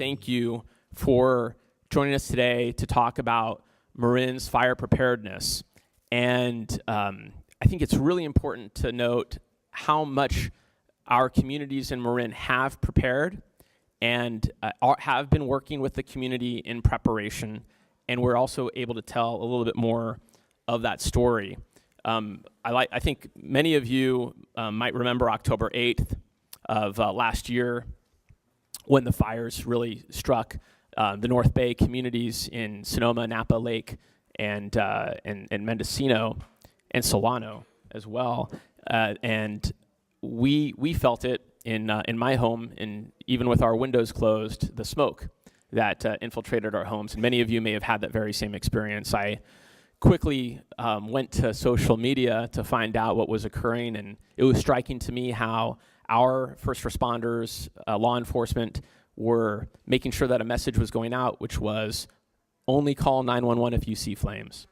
thank you for joining us today to talk about Marin's fire preparedness. And I think it's really important to note how much our communities in Marin have prepared and have been working with the community in preparation. And we're also able to tell a little bit more of that story. I think many of you might remember October 8th of last year when the fires really struck the North Bay communities in Sonoma, Napa Lake, and Mendocino, and Solano as well. And we felt it in my home, and even with our windows closed, the smoke that infiltrated our homes. And many of you may have had that very same experience. I quickly went to social media to find out what was occurring, and it was striking to me how our first responders, law enforcement, were making sure that a message was going out, which was only call 911 if you see flames,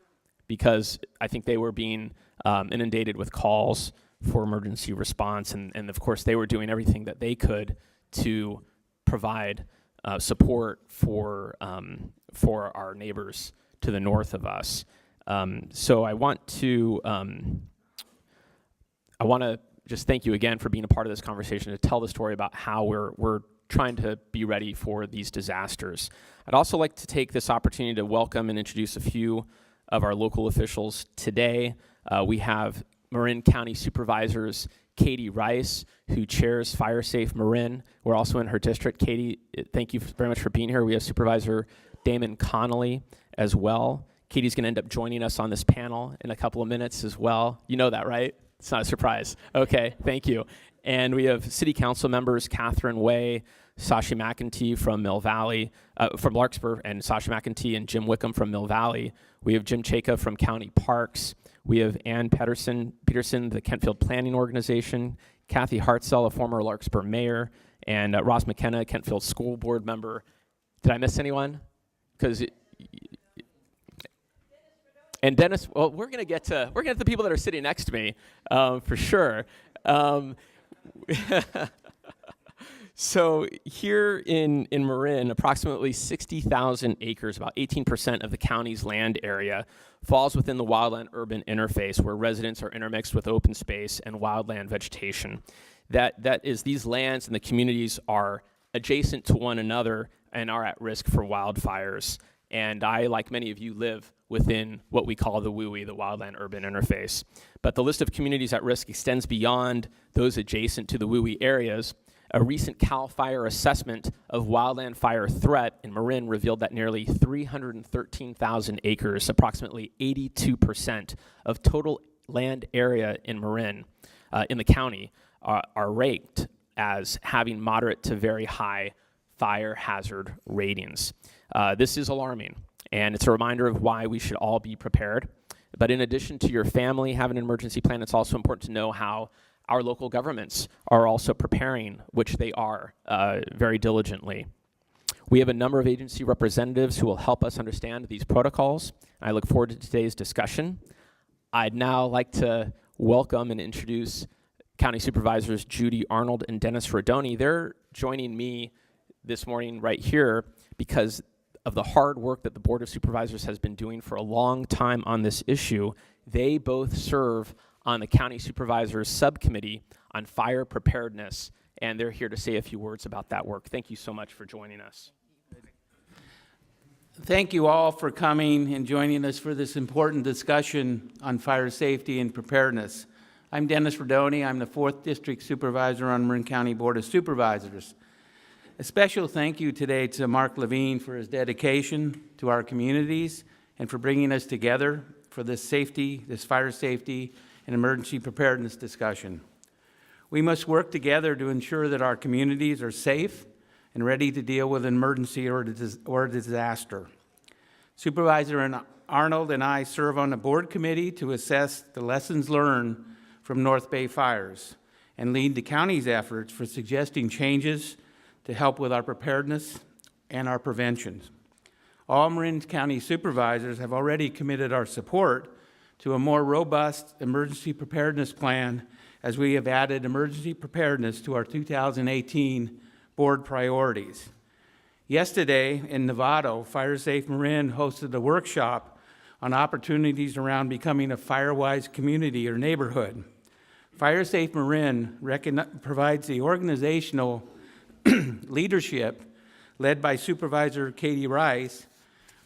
because I think they were being inundated with calls for emergency response, and of course they were doing everything that they could to provide support for our neighbors to the north of us. So I want to just thank you again for being a part of this conversation to tell the story about how we're trying to be ready for these disasters. I'd also like to take this opportunity to welcome and introduce a few of our local officials today. We have Marin County Supervisors Katie Rice, who chairs FIRESafe Marin. We're also in her district. Katie, thank you very much for being here. We have Supervisor Damon Connolly as well. Katie's going to end up joining us on this panel in a couple of minutes as well. You know that, right? It's not a surprise. Okay, thank you. And we have City Council members Catherine Way, Sasha McEntee from Mill Valley, from Larkspur, and Sasha McEntee and Jim Wickham from Mill Valley. We have Jim Chaka from County Parks. We have Ann Peterson, the Kentfield Planning Organization, Kathy Hartzell, a former Larkspur mayor, and Ross McKenna, Kentfield School Board member. Did I miss anyone? And Dennis, well, we're gonna get to the people that are sitting next to me, for sure. So here in Marin, approximately 60,000 acres, about 18% of the county's land area, falls within the wildland-urban interface, where residents are intermixed with open space and wildland vegetation. That is, these lands and the communities are adjacent to one another and are at risk for wildfires. And I, like many of you, live within what we call the WUI, the wildland-urban interface. But the list of communities at risk extends beyond those adjacent to the WUI areas. A recent CAL FIRE assessment of wildland fire threat in Marin revealed that nearly 313,000 acres, approximately 82% of total land area in Marin, in the county, are ranked as having moderate to very high fire hazard ratings. This is alarming, and it's a reminder of why we should all be prepared. But in addition to your family having an emergency plan, it's also important to know how our local governments are also preparing, which they are very diligently. We have a number of agency representatives who will help us understand these protocols. I look forward to today's discussion. I'd now like to welcome and introduce County Supervisors Judy, Arnold, and Dennis Rodoni. They're joining me this morning right here because of the hard work that the Board of Supervisors has been doing for a long time on this issue. They both serve on the County Supervisors Subcommittee on Fire Preparedness, and they're here to say a few words about that work. Thank you so much for joining us. Thank you all for coming and joining us for this important discussion on fire safety and preparedness. I'm Dennis Rodoni. I'm the 4th District Supervisor on Marin County Board of Supervisors. A special thank you today to Marc Levine for his dedication to our communities and for bringing us together for this fire safety and emergency preparedness discussion. We must work together to ensure that our communities are safe and ready to deal with an emergency or a disaster. Supervisor Arnold and I serve on a board committee to assess the lessons learned from North Bay fires and lead the county's efforts for suggesting changes to help with our preparedness and our preventions. All Marin County supervisors have already committed our support to a more robust emergency preparedness plan, as we have added emergency preparedness to our 2018 board priorities. Yesterday in Novato, FIRESafe Marin hosted a workshop on opportunities around becoming a fire-wise community or neighborhood. FIRESafe Marin provides the organizational leadership led by Supervisor Katie Rice,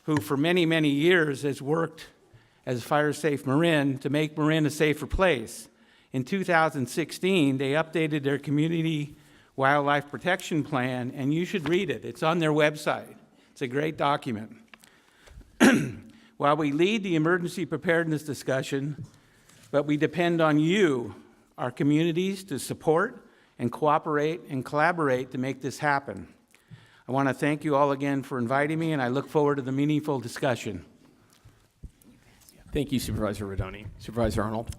who for many, many years has worked as FIRESafe Marin to make Marin a safer place. In 2016, they updated their community wildlife protection plan, and you should read it. It's on their website. It's a great document. While we lead the emergency preparedness discussion, but we depend on you, our communities, to support and cooperate and collaborate to make this happen. I want to thank you all again for inviting me, and I look forward to the meaningful discussion. Thank you, Supervisor Rodoni. Supervisor Arnold.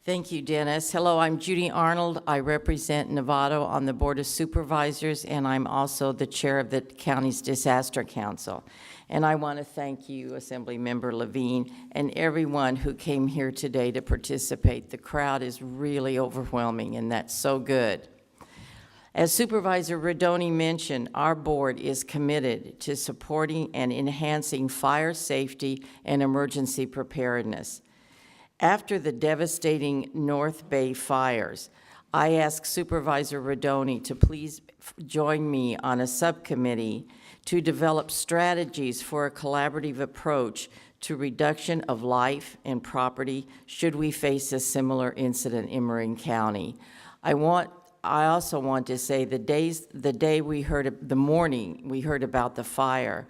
Thank you, Dennis. Hello, I'm Judy Arnold. I represent Novato on the Board of Supervisors, and I'm also the chair of the county's Disaster Council. And I want to thank you, Assemblymember Levine, and everyone who came here today to participate. The crowd is really overwhelming, and that's so good. As Supervisor Rodoni mentioned, our board is committed to supporting and enhancing fire safety and emergency preparedness. After the devastating North Bay fires, I asked Supervisor Rodoni to please join me on a subcommittee to develop strategies for a collaborative approach to reduction of life and property should we face a similar incident in Marin County. I also want to say the morning we heard about the fire,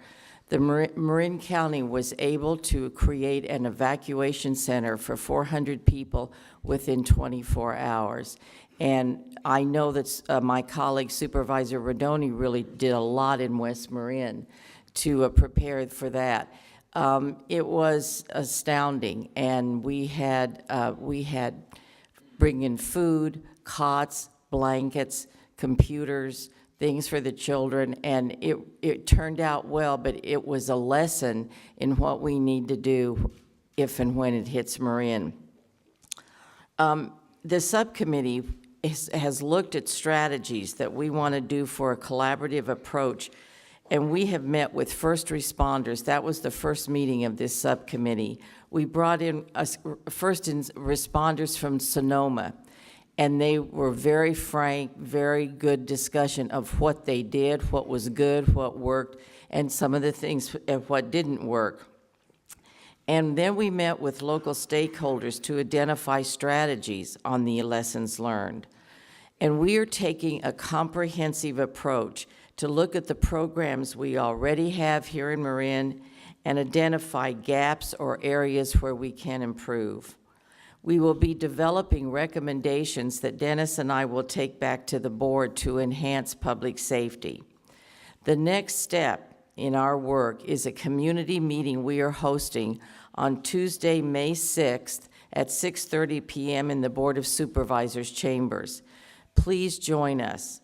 the Marin County was able to create an evacuation center for 400 people within 24 hours. And I know that my colleague Supervisor Rodoni really did a lot in West Marin to prepare for that. It was astounding, and we had bring in food, cots, blankets, computers, things for the children, and it turned out well, but it was a lesson in what we need to do if and when it hits Marin. The subcommittee has looked at strategies that we want to do for a collaborative approach, and we have met with first responders. That was the first meeting of this subcommittee. We brought in first responders from Sonoma, and they were very frank, very good discussion of what they did, what was good, what worked, and some of the things what didn't work. And then we met with local stakeholders to identify strategies on the lessons learned. And we are taking a comprehensive approach to look at the programs we already have here in Marin and identify gaps or areas where we can improve. We will be developing recommendations that Dennis and I will take back to the board to enhance public safety. The next step in our work is a community meeting we are hosting on Tuesday, May 6th at 6:30 p.m. in the Board of Supervisors chambers. Please join us.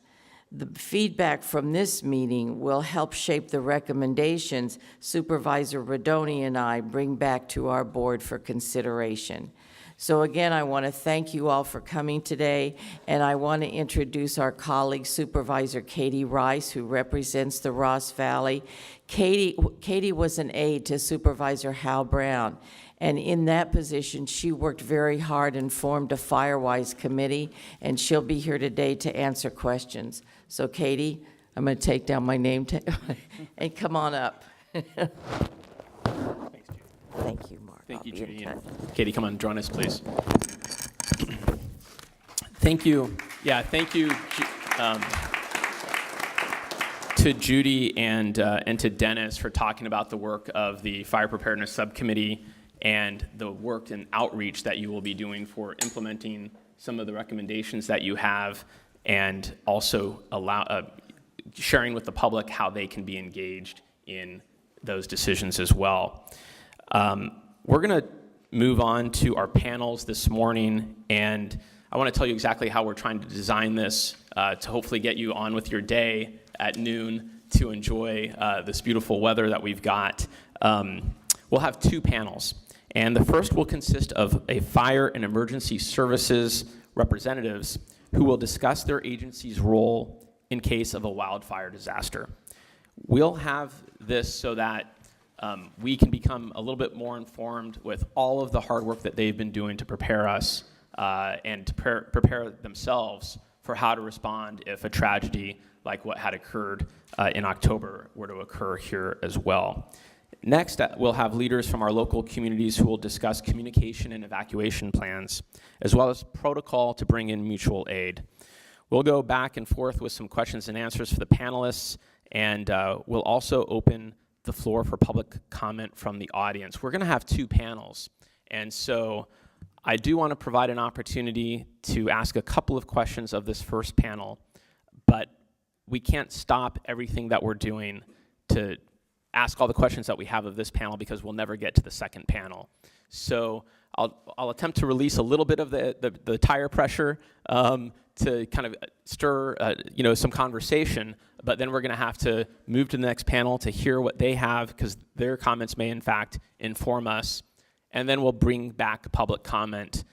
The feedback from this meeting will help shape the recommendations Supervisor Rodoni and I bring back to our board for consideration. So again, I want to thank you all for coming today, and I want to introduce our colleague, Supervisor Katie Rice, who represents the Ross Valley. Katie was an aide to Supervisor Hal Brown, and in that position, she worked very hard and formed a FireWise committee, and she'll be here today to answer questions. So Katie, I'm going to take down my name tag and come on up. Thanks, Judy. Thank you, Marc. Thank you, Judy. And Katie, come on, join us, please. Thank you. Yeah, thank you to Judy and to Dennis for talking about the work of the Fire Preparedness Subcommittee and the work and outreach that you will be doing for implementing some of the recommendations that you have, and also sharing with the public how they can be engaged in those decisions as well. We're going to move on to our panels this morning, and I want to tell you exactly how we're trying to design this to hopefully get you on with your day at noon to enjoy this beautiful weather that we've got. We'll have two panels, and the first will consist of a fire and emergency services representatives who will discuss their agency's role in case of a wildfire disaster. We'll have this so that we can become a little bit more informed with all of the hard work that they've been doing to prepare us and to prepare themselves for how to respond if a tragedy like what had occurred in October were to occur here as well. Next, we'll have leaders from our local communities who will discuss communication and evacuation plans, as well as protocol to bring in mutual aid. We'll go back and forth with some questions and answers for the panelists, and we'll also open the floor for public comment from the audience. We're going to have two panels, and so I do want to provide an opportunity to ask a couple of questions of this first panel, but we can't stop everything that we're doing to ask all the questions that we have of this panel because we'll never get to the second panel. So I'll attempt to release a little bit of the tire pressure to kind of stir some conversation, but then we're going to have to move to the next panel to hear what they have because their comments may in fact inform us, and then we'll bring back public comment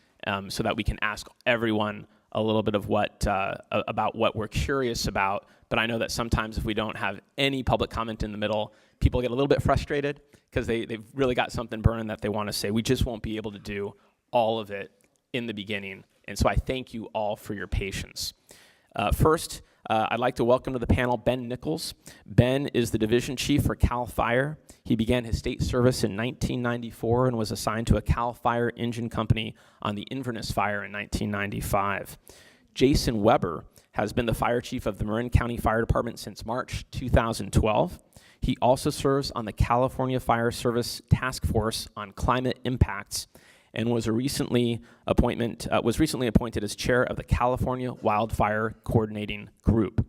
so that we can ask everyone a little bit of about what we're curious about. But I know that sometimes if we don't have any public comment in the middle, people get a little bit frustrated because they've really got something burning that they want to say. We just won't be able to do all of it in the beginning. And so I thank you all for your patience. First, I'd like to welcome to the panel Ben Nicholls. Ben is the division chief for CAL FIRE. He began his state service in 1994 and was assigned to a CAL FIRE engine company on the Inverness fire in 1995. Jason Weber has been the fire chief of the Marin County Fire Department since March 2012. He also serves on the California Fire Service Task Force on Climate Impacts and was recently appointed as chair of the California Wildfire Coordinating Group.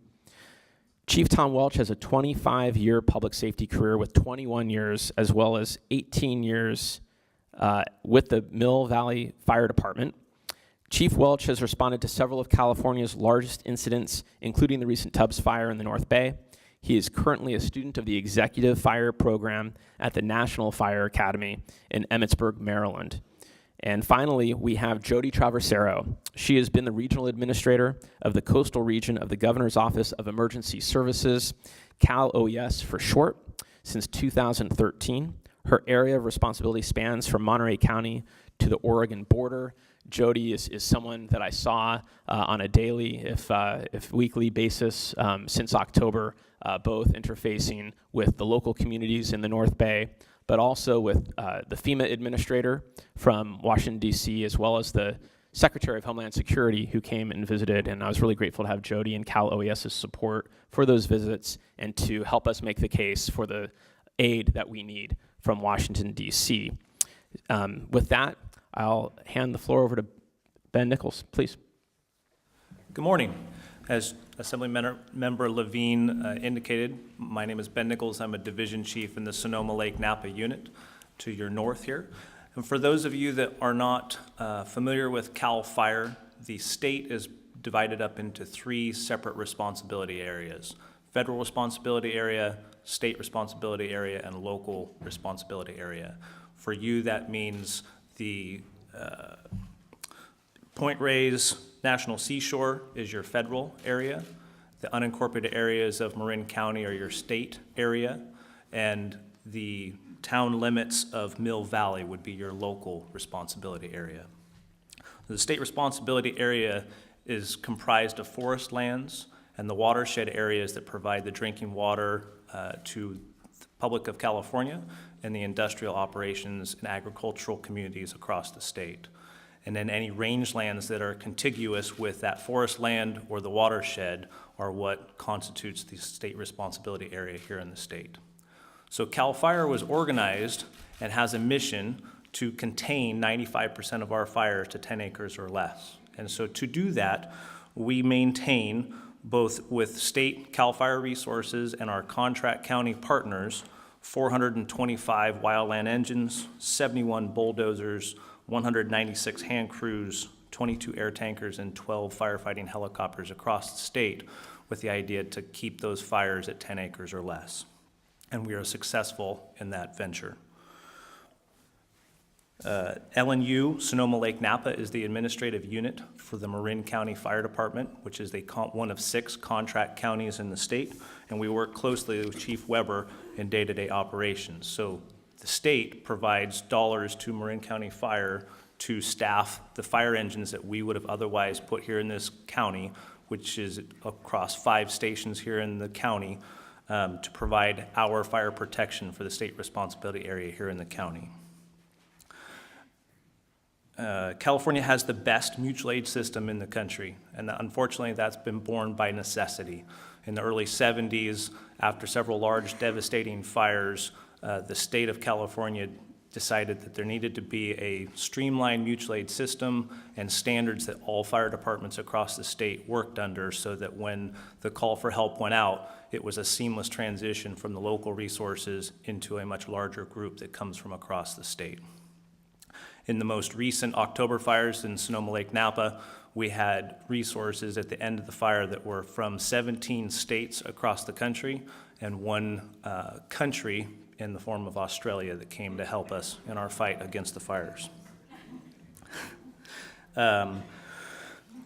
Chief Tom Welch has a 25-year public safety career with 21 years, as well as 18 years with the Mill Valley Fire Department. Chief Welch has responded to several of California's largest incidents, including the recent Tubbs fire in the North Bay. He is currently a student of the Executive Fire Program at the National Fire Academy in Emmitsburg, Maryland. And finally, we have Jodi Traversaro. She has been the regional administrator of the coastal region of the Governor's Office of Emergency Services, CalOES for short, since 2013. Her area of responsibility spans from Monterey County to the Oregon border. Jodi is someone that I saw on a daily, if weekly basis since October, both interfacing with the local communities in the North Bay, but also with the FEMA administrator from Washington, D.C., as well as the Secretary of Homeland Security who came and visited. And I was really grateful to have Jodi and CalOES's support for those visits and to help us make the case for the aid that we need from Washington, D.C. With that, I'll hand the floor over to Ben Nicholls, please. Good morning. As Assemblymember Levine indicated, my name is Ben Nicholls. I'm a division chief in the Sonoma Lake Napa unit to your north here. And for those of you that are not familiar with CAL FIRE, the state is divided up into three separate responsibility areas: federal responsibility area, state responsibility area, and local responsibility area. For you, that means the Point Reyes National Seashore is your federal area. The unincorporated areas of Marin County are your state area, and the town limits of Mill Valley would be your local responsibility area. The state responsibility area is comprised of forest lands and the watershed areas that provide the drinking water to the public of California and the industrial operations and agricultural communities across the state. And then any rangelands that are contiguous with that forest land or the watershed are what constitutes the state responsibility area here in the state. So CAL FIRE was organized and has a mission to contain 95% of our fires to 10 acres or less. And so to do that, we maintain, both with state CAL FIRE resources and our contract county partners, 425 wildland engines, 71 bulldozers, 196 hand crews, 22 air tankers, and 12 firefighting helicopters across the state, with the idea to keep those fires at 10 acres or less. And we are successful in that venture. LNU, Sonoma Lake Napa, is the administrative unit for the Marin County Fire Department, which is one of 6 contract counties in the state, and we work closely with Chief Weber in day-to-day operations. So the state provides dollars to Marin County Fire to staff the fire engines that we would have otherwise put here in this county, which is across 5 stations here in the county, to provide our fire protection for the state responsibility area here in the county. California has the best mutual aid system in the country, and unfortunately that's been born by necessity. In the early 70s, after several large devastating fires, the state of California decided that there needed to be a streamlined mutual aid system and standards that all fire departments across the state worked under, so that when the call for help went out, it was a seamless transition from the local resources into a much larger group that comes from across the state. In the most recent October fires in Sonoma Lake Napa, we had resources at the end of the fire that were from 17 states across the country and 1 country in the form of Australia that came to help us in our fight against the fires.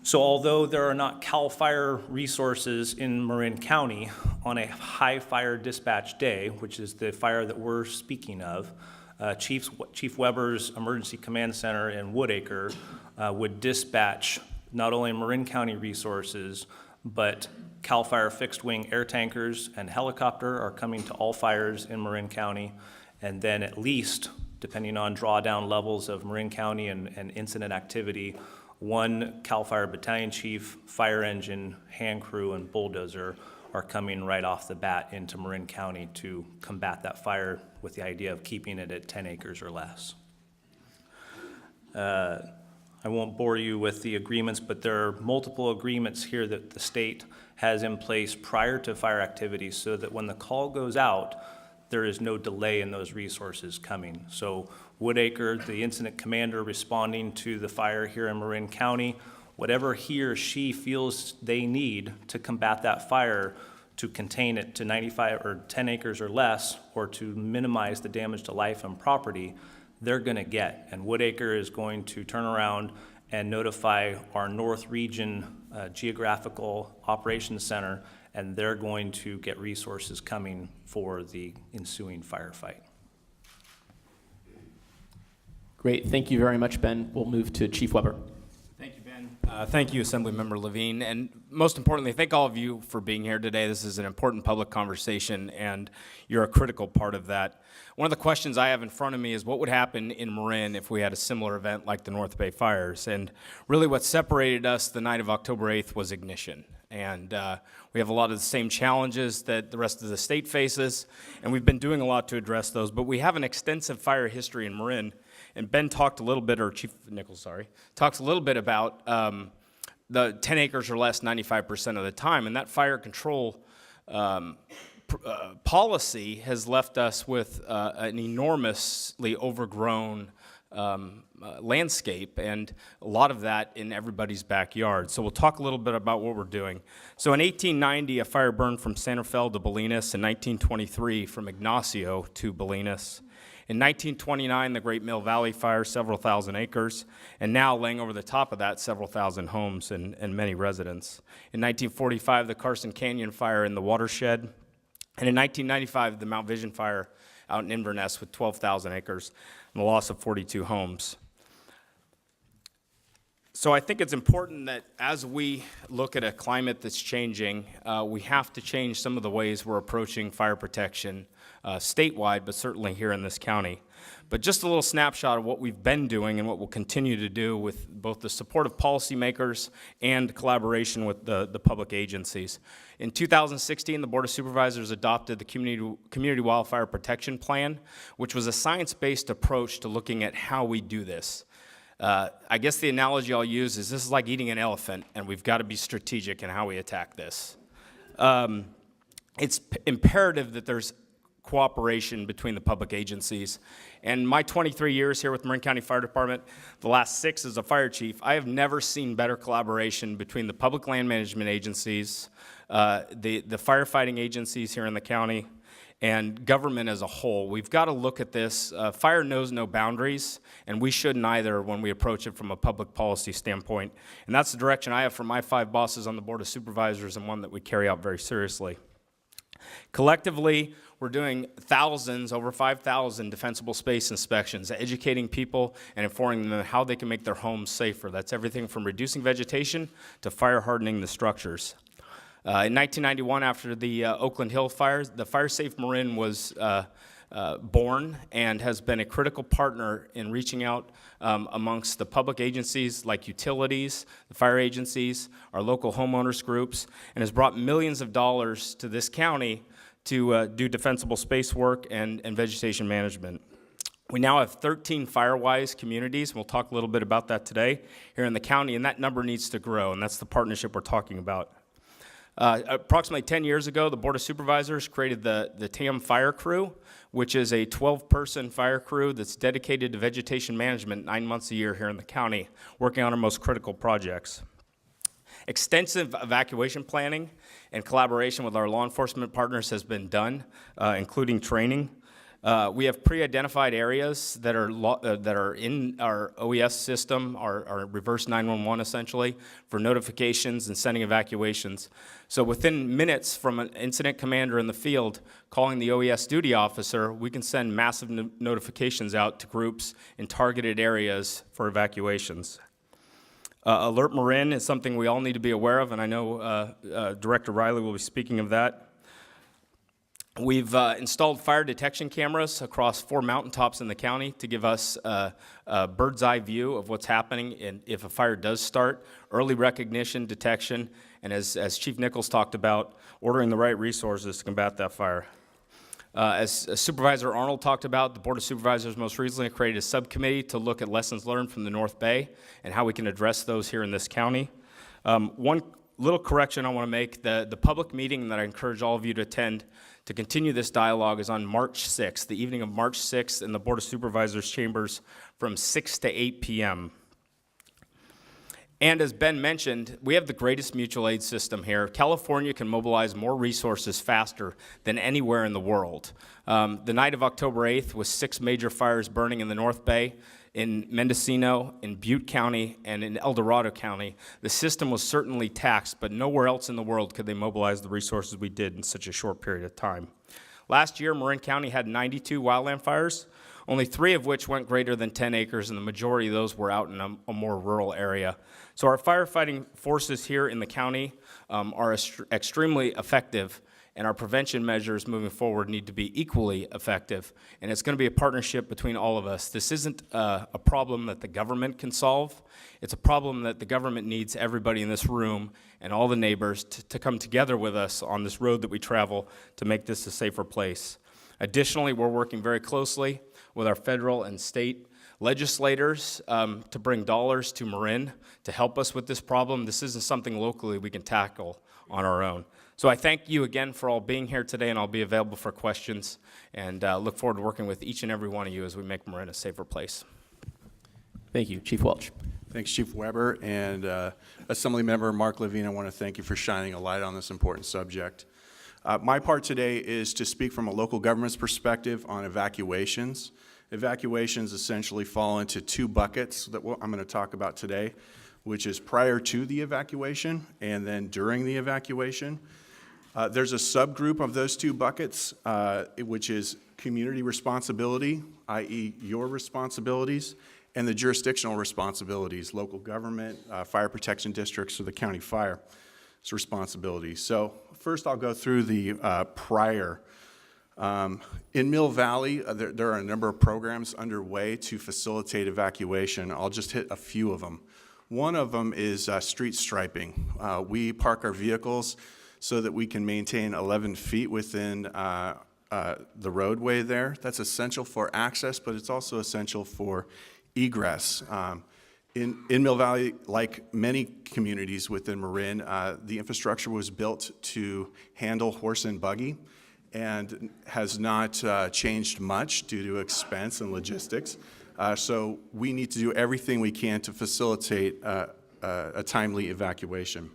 So although there are not CAL FIRE resources in Marin County on a high fire dispatch day, which is the fire that we're speaking of, Chief Weber's Emergency Command Center in Woodacre would dispatch not only Marin County resources, but CAL FIRE fixed wing air tankers and helicopter are coming to all fires in Marin County. And then at least, depending on drawdown levels of Marin County and incident activity, 1 CAL FIRE battalion chief, fire engine, hand crew, and bulldozer are coming right off the bat into Marin County to combat that fire with the idea of keeping it at 10 acres or less. I won't bore you with the agreements, but there are multiple agreements here that the state has in place prior to fire activities so that when the call goes out, there is no delay in those resources coming. So Woodacre, the incident commander responding to the fire here in Marin County, whatever he or she feels they need to combat that fire, to contain it to 95 or 10 acres or less, or to minimize the damage to life and property, they're gonna get. And Woodacre is going to turn around and notify our North Region Geographical Operations Center, and they're going to get resources coming for the ensuing firefight. Great, thank you very much, Ben. We'll move to Chief Weber. Thank you, Ben. Thank you, Assemblymember Levine, and most importantly, thank all of you for being here today. This is an important public conversation, and you're a critical part of that. One of the questions I have in front of me is what would happen in Marin if we had a similar event like the North Bay fires, and really what separated us the night of October 8th was ignition. And we have a lot of the same challenges that the rest of the state faces, and we've been doing a lot to address those, but we have an extensive fire history in Marin. And Ben talked a little bit, or Chief Nicholls, sorry, talks a little bit about the 10 acres or less 95% of the time. And that fire control policy has left us with an enormously overgrown landscape, and a lot of that in everybody's backyard. So we'll talk a little bit about what we're doing. So in 1890, a fire burned from Santa Fe to Bolinas. In 1923, from Ignacio to Bolinas. In 1929, the Great Mill Valley Fire, several thousand acres, and now laying over the top of that, several thousand homes and many residents. In 1945, the Carson Canyon Fire in the watershed, and in 1995, the Mount Vision Fire out in Inverness with 12,000 acres and the loss of 42 homes. So I think it's important that as we look at a climate that's changing, we have to change some of the ways we're approaching fire protection statewide, but certainly here in this county. But just a little snapshot of what we've been doing and what we'll continue to do with both the support of policymakers and collaboration with the public agencies. In 2016, the Board of Supervisors adopted the Community Wildfire Protection Plan, which was a science-based approach to looking at how we do this. I guess the analogy I'll use is this is like eating an elephant, and we've got to be strategic in how we attack this. It's imperative that there's cooperation between the public agencies. And my 23 years here with Marin County Fire Department, the last 6 as a fire chief, I have never seen better collaboration between the public land management agencies, the firefighting agencies here in the county, and government as a whole. We've got to look at this. Fire knows no boundaries, and we shouldn't either when we approach it from a public policy standpoint. And that's the direction I have from my 5 bosses on the Board of Supervisors, and one that we carry out very seriously. Collectively, we're doing thousands, over 5,000 defensible space inspections, educating people and informing them how they can make their homes safer. That's everything from reducing vegetation to fire hardening the structures. In 1991, after the Oakland Hill fires, the FIRESafe Marin was born and has been a critical partner in reaching out amongst the public agencies like utilities, the fire agencies, our local homeowners groups, and has brought millions of dollars to this county to do defensible space work and vegetation management. We now have 13 FireWise communities, and we'll talk a little bit about that today here in the county, and that number needs to grow, and that's the partnership we're talking about. Approximately 10 years ago, the Board of Supervisors created the TAM Fire Crew, which is a 12-person fire crew that's dedicated to vegetation management 9 months a year here in the county, working on our most critical projects. Extensive evacuation planning and collaboration with our law enforcement partners has been done, including training. We have pre-identified areas that are in our OES system, our reverse 911 essentially, for notifications and sending evacuations. So within minutes from an incident commander in the field calling the OES duty officer, we can send massive notifications out to groups in targeted areas for evacuations. Alert Marin is something we all need to be aware of, and I know Director Reilly will be speaking of that. We've installed fire detection cameras across 4 mountaintops in the county to give us a bird's eye view of what's happening and if a fire does start, early recognition, detection, and as Chief Nicholls talked about, ordering the right resources to combat that fire. As Supervisor Arnold talked about, the Board of Supervisors most recently created a subcommittee to look at lessons learned from the North Bay and how we can address those here in this county. One little correction I want to make, the public meeting that I encourage all of you to attend to continue this dialogue is on March 6th, the evening of March 6th in the Board of Supervisors chambers from 6 to 8 p.m. And as Ben mentioned, we have the greatest mutual aid system here. California can mobilize more resources faster than anywhere in the world. The night of October 8th was 6 major fires burning in the North Bay, in Mendocino, in Butte County, and in El Dorado County. The system was certainly taxed, but nowhere else in the world could they mobilize the resources we did in such a short period of time. Last year, Marin County had 92 wildland fires, only 3 of which went greater than 10 acres, and the majority of those were out in a more rural area. So our firefighting forces here in the county are extremely effective, and our prevention measures moving forward need to be equally effective, and it's going to be a partnership between all of us. This isn't a problem that the government can solve. It's a problem that the government needs everybody in this room and all the neighbors to come together with us on this road that we travel to make this a safer place. Additionally, we're working very closely with our federal and state legislators to bring dollars to Marin to help us with this problem. This isn't something locally we can tackle on our own. So I thank you again for all being here today, and I'll be available for questions, and look forward to working with each and every one of you as we make Marin a safer place. Thank you. Chief Welch. Thanks, Chief Weber, and Assemblymember Marc Levine. I want to thank you for shining a light on this important subject. My part today is to speak from a local government's perspective on evacuations. Evacuations essentially fall into 2 buckets that I'm going to talk about today, which is prior to the evacuation and then during the evacuation. There's a subgroup of those 2 buckets, which is community responsibility, i.e. your responsibilities, and the jurisdictional responsibilities, local government, fire protection districts, or the county fire's responsibilities. So first I'll go through the prior. In Mill Valley, there are a number of programs underway to facilitate evacuation. I'll just hit a few of them. One of them is street striping. We park our vehicles so that we can maintain 11 feet within the roadway there. That's essential for access, but it's also essential for egress. In Mill Valley, like many communities within Marin, the infrastructure was built to handle horse and buggy and has not changed much due to expense and logistics. So we need to do everything we can to facilitate a timely evacuation.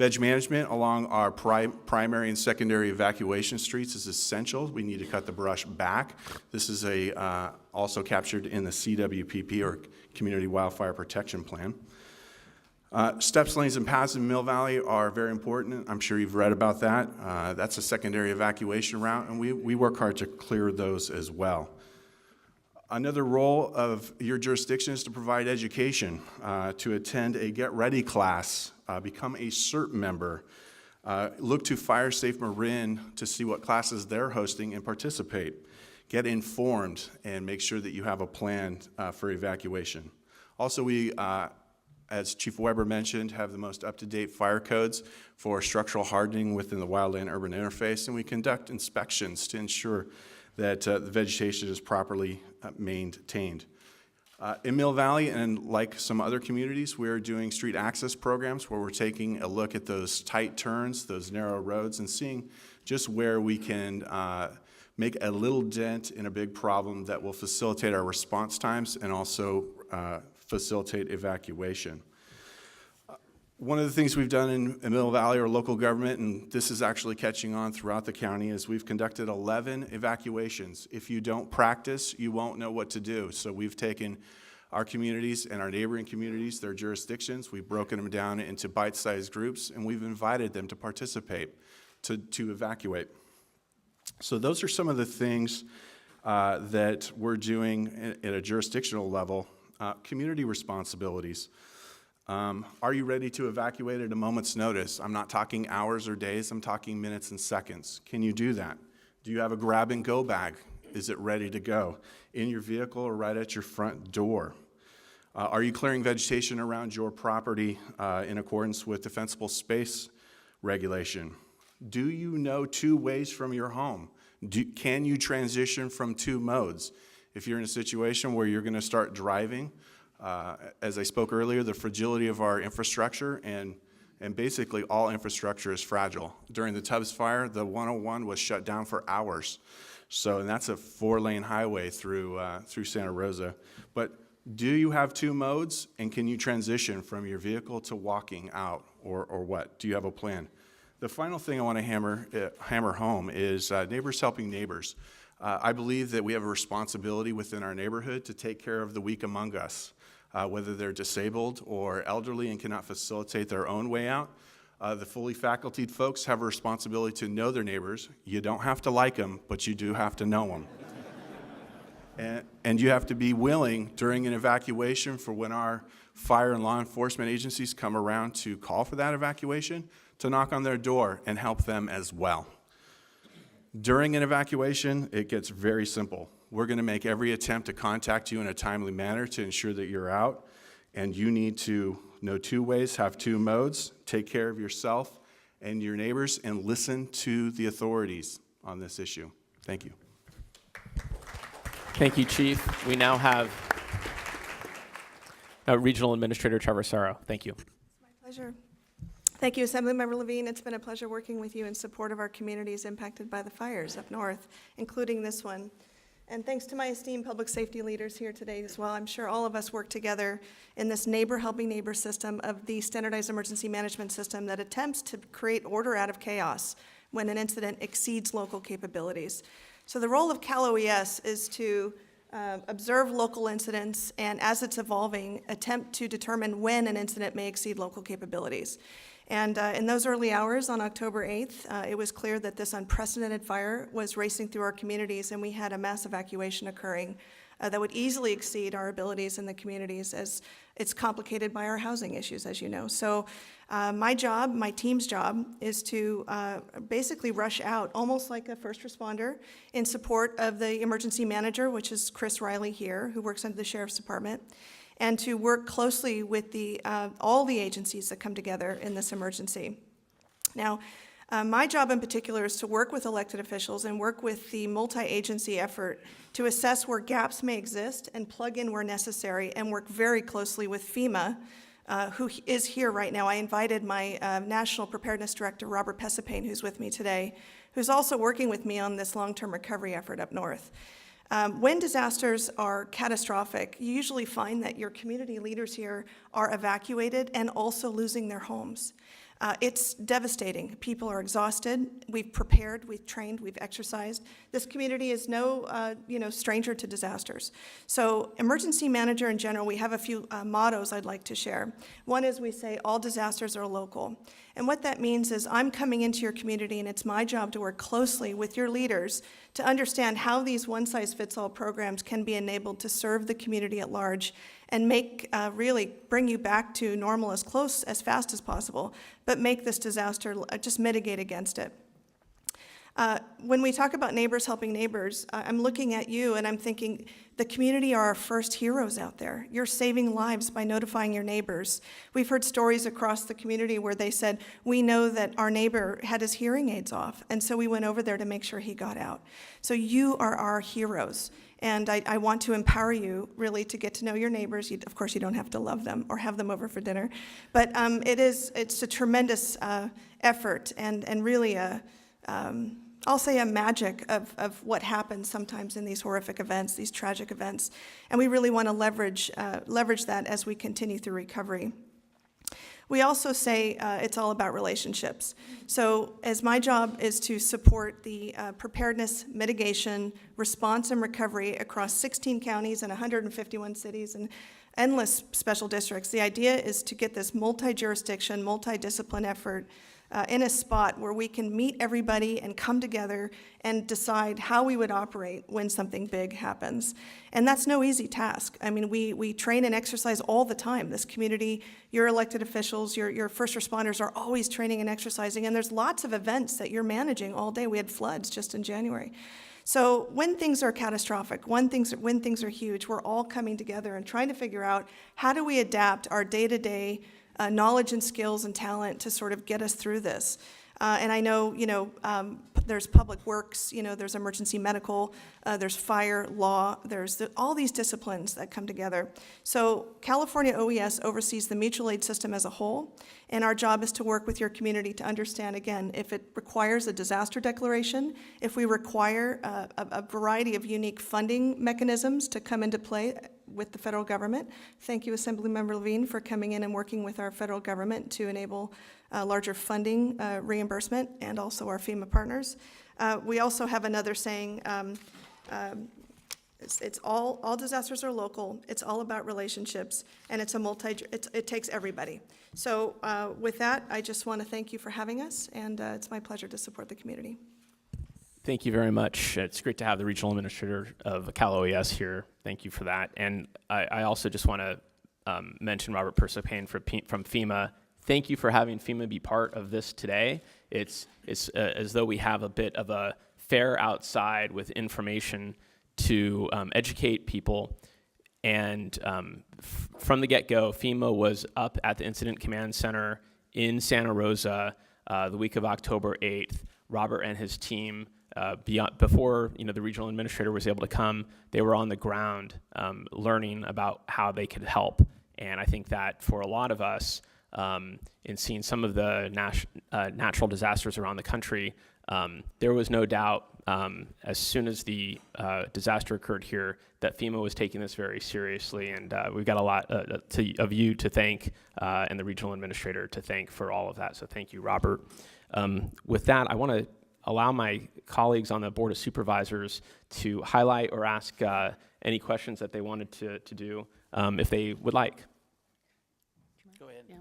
Veg management along our primary and secondary evacuation streets is essential. We need to cut the brush back. This is also captured in the CWPP, or Community Wildfire Protection Plan. Steps, lanes, and paths in Mill Valley are very important. I'm sure you've read about that. That's a secondary evacuation route, and we work hard to clear those as well. Another role of your jurisdiction is to provide education, to attend a Get Ready class, become a CERT member, look to FIRESafe Marin to see what classes they're hosting and participate. Get informed and make sure that you have a plan for evacuation. Also, we, as Chief Weber mentioned, have the most up-to-date fire codes for structural hardening within the wildland-urban interface, and we conduct inspections to ensure that the vegetation is properly maintained. In Mill Valley, and like some other communities, we're doing street access programs where we're taking a look at those tight turns, those narrow roads, and seeing just where we can make a little dent in a big problem that will facilitate our response times and also facilitate evacuation. One of the things we've done in Mill Valley, or local government, and this is actually catching on throughout the county, is we've conducted 11 evacuations. If you don't practice, you won't know what to do. So we've taken our communities and our neighboring communities, their jurisdictions, we've broken them down into bite-sized groups, and we've invited them to participate, to evacuate. So those are some of the things that we're doing at a jurisdictional level. Community responsibilities. Are you ready to evacuate at a moment's notice? I'm not talking hours or days, I'm talking minutes and seconds. Can you do that? Do you have a grab-and-go bag? Is it ready to go? In your vehicle or right at your front door? Are you clearing vegetation around your property in accordance with defensible space regulation? Do you know 2 ways from your home? Can you transition from 2 modes? If you're in a situation where you're going to start driving, as I spoke earlier, the fragility of our infrastructure, and basically all infrastructure is fragile. During the Tubbs fire, the 101 was shut down for hours. So, and that's a 4-lane highway through Santa Rosa. But do you have 2 modes, and can you transition from your vehicle to walking out, or what? Do you have a plan? The final thing I want to hammer home is neighbors helping neighbors. I believe that we have a responsibility within our neighborhood to take care of the weak among us, whether they're disabled or elderly and cannot facilitate their own way out. The fully facultied folks have a responsibility to know their neighbors. You don't have to like them, but you do have to know them. And you have to be willing during an evacuation, for when our fire and law enforcement agencies come around to call for that evacuation, to knock on their door and help them as well. During an evacuation, it gets very simple. We're going to make every attempt to contact you in a timely manner to ensure that you're out, and you need to know 2 ways, have 2 modes, take care of yourself and your neighbors, and listen to the authorities on this issue. Thank you. Thank you, Chief. We now have Regional Administrator Traversaro. Thank you. It's my pleasure. Thank you, Assemblymember Levine. It's been a pleasure working with you in support of our communities impacted by the fires up north, including this one. And thanks to my esteemed public safety leaders here today as well. I'm sure all of us work together in this neighbor helping neighbor system of the standardized emergency management system that attempts to create order out of chaos when an incident exceeds local capabilities. So the role of CalOES is to observe local incidents, and as it's evolving, attempt to determine when an incident may exceed local capabilities. And in those early hours on October 8th, it was clear that this unprecedented fire was racing through our communities, and we had a mass evacuation occurring that would easily exceed our abilities in the communities, as it's complicated by our housing issues, as you know. So my job, my team's job, is to basically rush out, almost like a first responder, in support of the emergency manager, which is Chris Reilly here, who works under the Sheriff's Department, and to work closely with all the agencies that come together in this emergency. Now, my job in particular is to work with elected officials and work with the multi-agency effort to assess where gaps may exist and plug in where necessary, and work very closely with FEMA, who is here right now. I invited my National Preparedness Director, Robert Pesapane, who's with me today, who's also working with me on this long-term recovery effort up north. When disasters are catastrophic, you usually find that your community leaders here are evacuated and also losing their homes. It's devastating. People are exhausted. We've prepared, we've trained, we've exercised. This community is no, stranger to disasters. So emergency manager in general, we have a few mottos I'd like to share. One is we say all disasters are local. And what that means is I'm coming into your community and it's my job to work closely with your leaders to understand how these one-size-fits-all programs can be enabled to serve the community at large and really bring you back to normal as fast as possible, but make this disaster, just mitigate against it. When we talk about neighbors helping neighbors, I'm looking at you and I'm thinking the community are our first heroes out there. You're saving lives by notifying your neighbors. We've heard stories across the community where they said, we know that our neighbor had his hearing aids off, and so we went over there to make sure he got out. So you are our heroes. And I want to empower you really to get to know your neighbors. Of course, you don't have to love them or have them over for dinner, but it's a tremendous effort and really I'll say a magic of what happens sometimes in these horrific events, these tragic events, and we really want to leverage that as we continue through recovery. We also say it's all about relationships. So as my job is to support the preparedness, mitigation, response, and recovery across 16 counties and 151 cities and endless special districts, the idea is to get this multi-jurisdiction, multi-discipline effort in a spot where we can meet everybody and come together and decide how we would operate when something big happens. And that's no easy task. I mean, we train and exercise all the time. This community, your elected officials, your first responders are always training and exercising, and there's lots of events that you're managing all day. We had floods just in January. So when things are catastrophic, when things are huge, we're all coming together and trying to figure out how do we adapt our day-to-day knowledge and skills and talent to sort of get us through this. And I know, there's public works, there's emergency medical, there's fire, law, there's all these disciplines that come together. So California OES oversees the mutual aid system as a whole, and our job is to work with your community to understand, again, if it requires a disaster declaration, if we require a variety of unique funding mechanisms to come into play with the federal government. Thank you, Assemblymember Levine, for coming in and working with our federal government to enable larger funding reimbursement and also our FEMA partners. We also have another saying, it's all disasters are local, it's all about relationships, and it takes everybody. So with that, I just want to thank you for having us, and it's my pleasure to support the community. Thank you very much. It's great to have the regional administrator of CalOES here. Thank you for that. And I also just want to mention Robert Persipane from FEMA. Thank you for having FEMA be part of this today. It's as though we have a bit of a fair outside with information to educate people. And from the get-go, FEMA was up at the Incident Command Center in Santa Rosa the week of October 8th. Robert and his team, before the regional administrator was able to come, they were on the ground learning about how they could help. And I think that for a lot of us, in seeing some of the natural disasters around the country, there was no doubt as soon as the disaster occurred here that FEMA was taking this very seriously, and we've got a lot of you to thank and the regional administrator to thank for all of that. So thank you, Robert. With that, I want to allow my colleagues on the Board of Supervisors to highlight or ask any questions that they wanted to do if they would like. Go ahead. Yeah.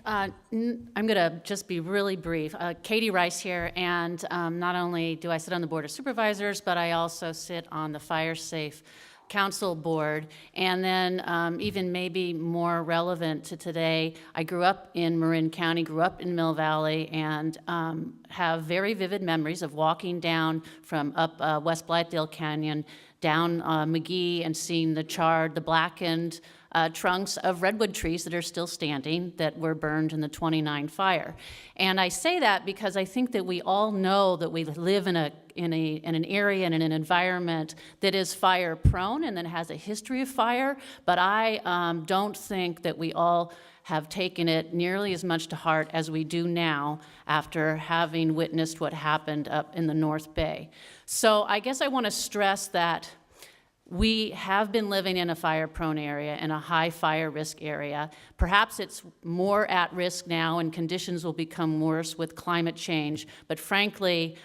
I'm going to just be really brief. Katie Rice here, and not only do I sit on the Board of Supervisors, but I also sit on the FIRESafe Council Board, and then even maybe more relevant to today, I grew up in Marin County, grew up in Mill Valley, and have very vivid memories of walking down from up West Blythedale Canyon, down McGee, and seeing the blackened trunks of redwood trees that are still standing that were burned in the 29 fire. And I say that because I think that we all know that we live in an area and in an environment that is fire prone and that has a history of fire, but I don't think that we all have taken it nearly as much to heart as we do now after having witnessed what happened up in the North Bay. So I guess I want to stress that we have been living in a fire-prone area, in a high fire risk area. Perhaps it's more at risk now and conditions will become worse with climate change. But frankly,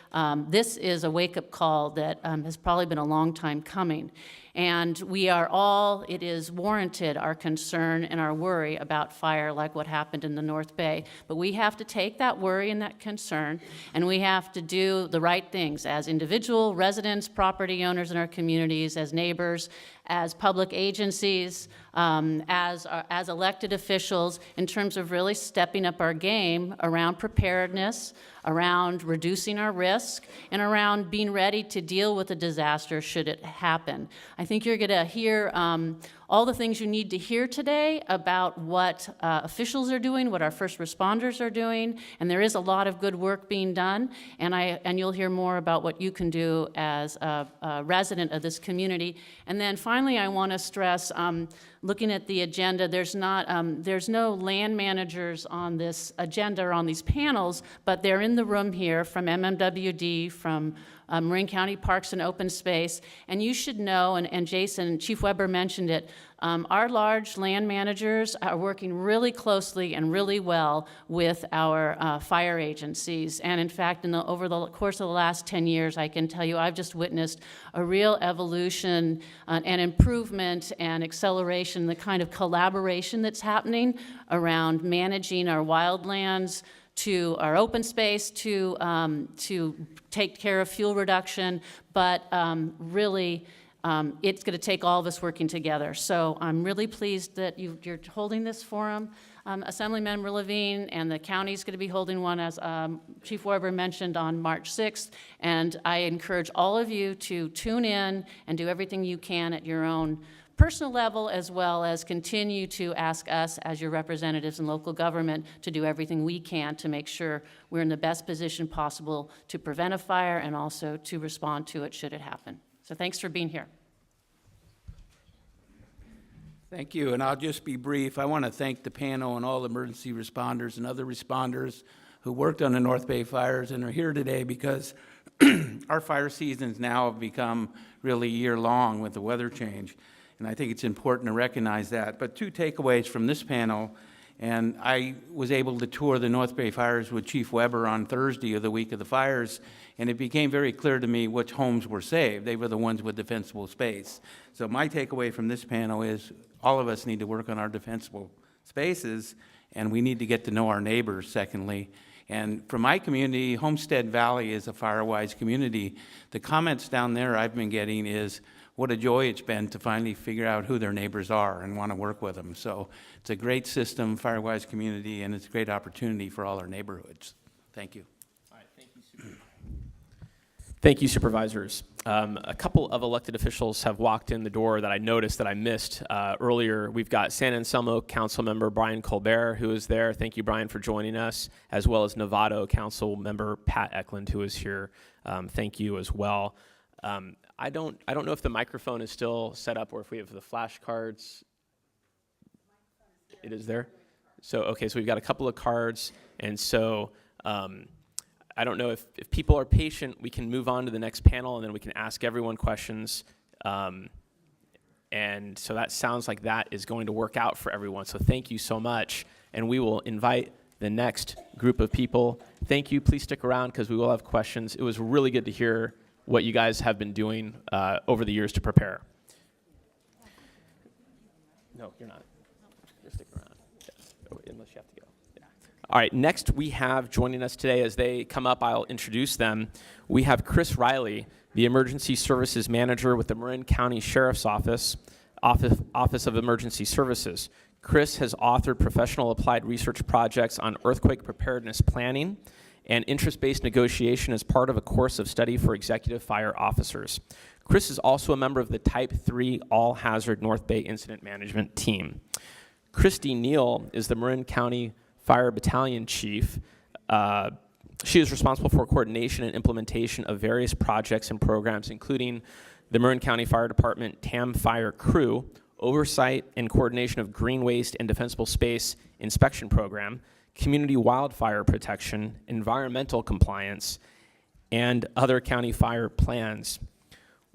this is a wake-up call that has probably been a long time coming. And we are all, it is warranted, our concern and our worry about fire like what happened in the North Bay. But we have to take that worry and that concern, and we have to do the right things as individual residents, property owners in our communities, as neighbors, as public agencies, as elected officials, in terms of really stepping up our game around preparedness, around reducing our risk, and around being ready to deal with a disaster should it happen. I think you're going to hear all the things you need to hear today about what officials are doing, what our first responders are doing, and there is a lot of good work being done, and you'll hear more about what you can do as a resident of this community. And then finally, I want to stress, looking at the agenda, there's no land managers on this agenda or on these panels, but they're in the room here from MMWD, from Marin County Parks and Open Space, and you should know, and Jason, Chief Weber mentioned it, our large land managers are working really closely and really well with our fire agencies. And in fact, over the course of the last 10 years, I can tell you I've just witnessed a real evolution and improvement and acceleration in the kind of collaboration that's happening around managing our wildlands, to our open space, to take care of fuel reduction, but really it's going to take all of us working together. So I'm really pleased that you're holding this forum. Assemblymember Levine and the county's going to be holding one, as Chief Weber mentioned, on March 6th, and I encourage all of you to tune in and do everything you can at your own personal level, as well as continue to ask us as your representatives in local government to do everything we can to make sure we're in the best position possible to prevent a fire and also to respond to it should it happen. So thanks for being here. Thank you, and I'll just be brief. I want to thank the panel and all the emergency responders and other responders who worked on the North Bay fires and are here today because our fire seasons now have become really year-long with the weather change. And I think it's important to recognize that. But two takeaways from this panel, and I was able to tour the North Bay fires with Chief Weber on Thursday of the week of the fires, and it became very clear to me which homes were saved. They were the ones with defensible space. So my takeaway from this panel is all of us need to work on our defensible spaces, and we need to get to know our neighbors, secondly. And from my community, Homestead Valley is a fire-wise community. The comments down there I've been getting is, what a joy it's been to finally figure out who their neighbors are and want to work with them. So it's a great system, fire-wise community, and it's a great opportunity for all our neighborhoods. Thank you. All right, thank you, Supervisor. Thank you, Supervisors. A couple of elected officials have walked in the door that I noticed that I missed earlier. We've got San Anselmo Council Member Brian Colbert, who is there. Thank you, Brian, for joining us, as well as Novato Council Member Pat Eklund, who is here. Thank you as well. I don't know if the microphone is still set up or if we have the flashcards. It is there? So, okay, so we've got a couple of cards, and so I don't know if people are patient, we can move on to the next panel, and then we can ask everyone questions. And so that sounds like that is going to work out for everyone. So thank you so much, and we will invite the next group of people. Thank you. Please stick around because we will have questions. It was really good to hear what you guys have been doing over the years to prepare. No, you're not. You're sticking around. Yes. Unless you have to go. Yeah. All right, next we have joining us today, as they come up, I'll introduce them. We have Chris Reilly, the Emergency Services Manager with the Marin County Sheriff's Office of Emergency Services. Chris has authored professional applied research projects on earthquake preparedness planning and interest-based negotiation as part of a course of study for executive fire officers. Chris is also a member of the Type 3 All-Hazard North Bay Incident Management Team. Christie Neill is the Marin County Fire Battalion Chief. She is responsible for coordination and implementation of various projects and programs, including the Marin County Fire Department TAM Fire Crew, oversight and coordination of green waste and defensible space inspection program, community wildfire protection, environmental compliance, and other county fire plans.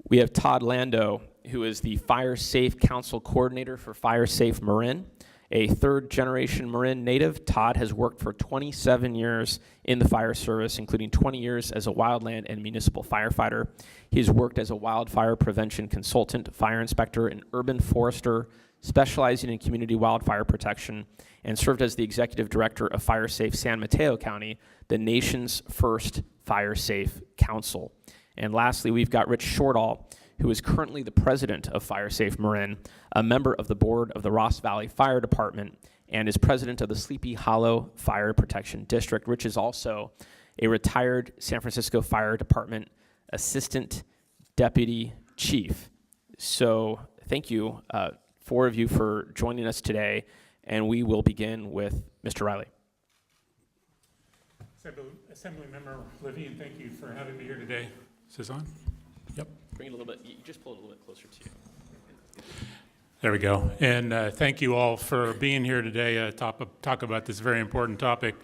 We have Todd Lando, who is the FIRESafe Council Coordinator for FIRESafe Marin. A third-generation Marin native, Todd has worked for 27 years in the fire service, including 20 years as a wildland and municipal firefighter. He's worked as a wildfire prevention consultant, fire inspector, and urban forester, specializing in community wildfire protection, and served as the executive director of FIRESafe San Mateo County, the nation's first FIRESafe council. And lastly, we've got Rich Shortall, who is currently the president of FIRESafe Marin, a member of the board of the Ross Valley Fire Department, and is president of the Sleepy Hollow Fire Protection District. Rich is also a retired San Francisco Fire Department assistant deputy chief. So thank you, four of you, for joining us today, and we will begin with Mr. Reilly. Assemblymember Levine, thank you for having me here today. Is this on? Yep. Bring it a little bit, you just pull it a little bit closer to you. There we go. And thank you all for being here today to talk about this very important topic.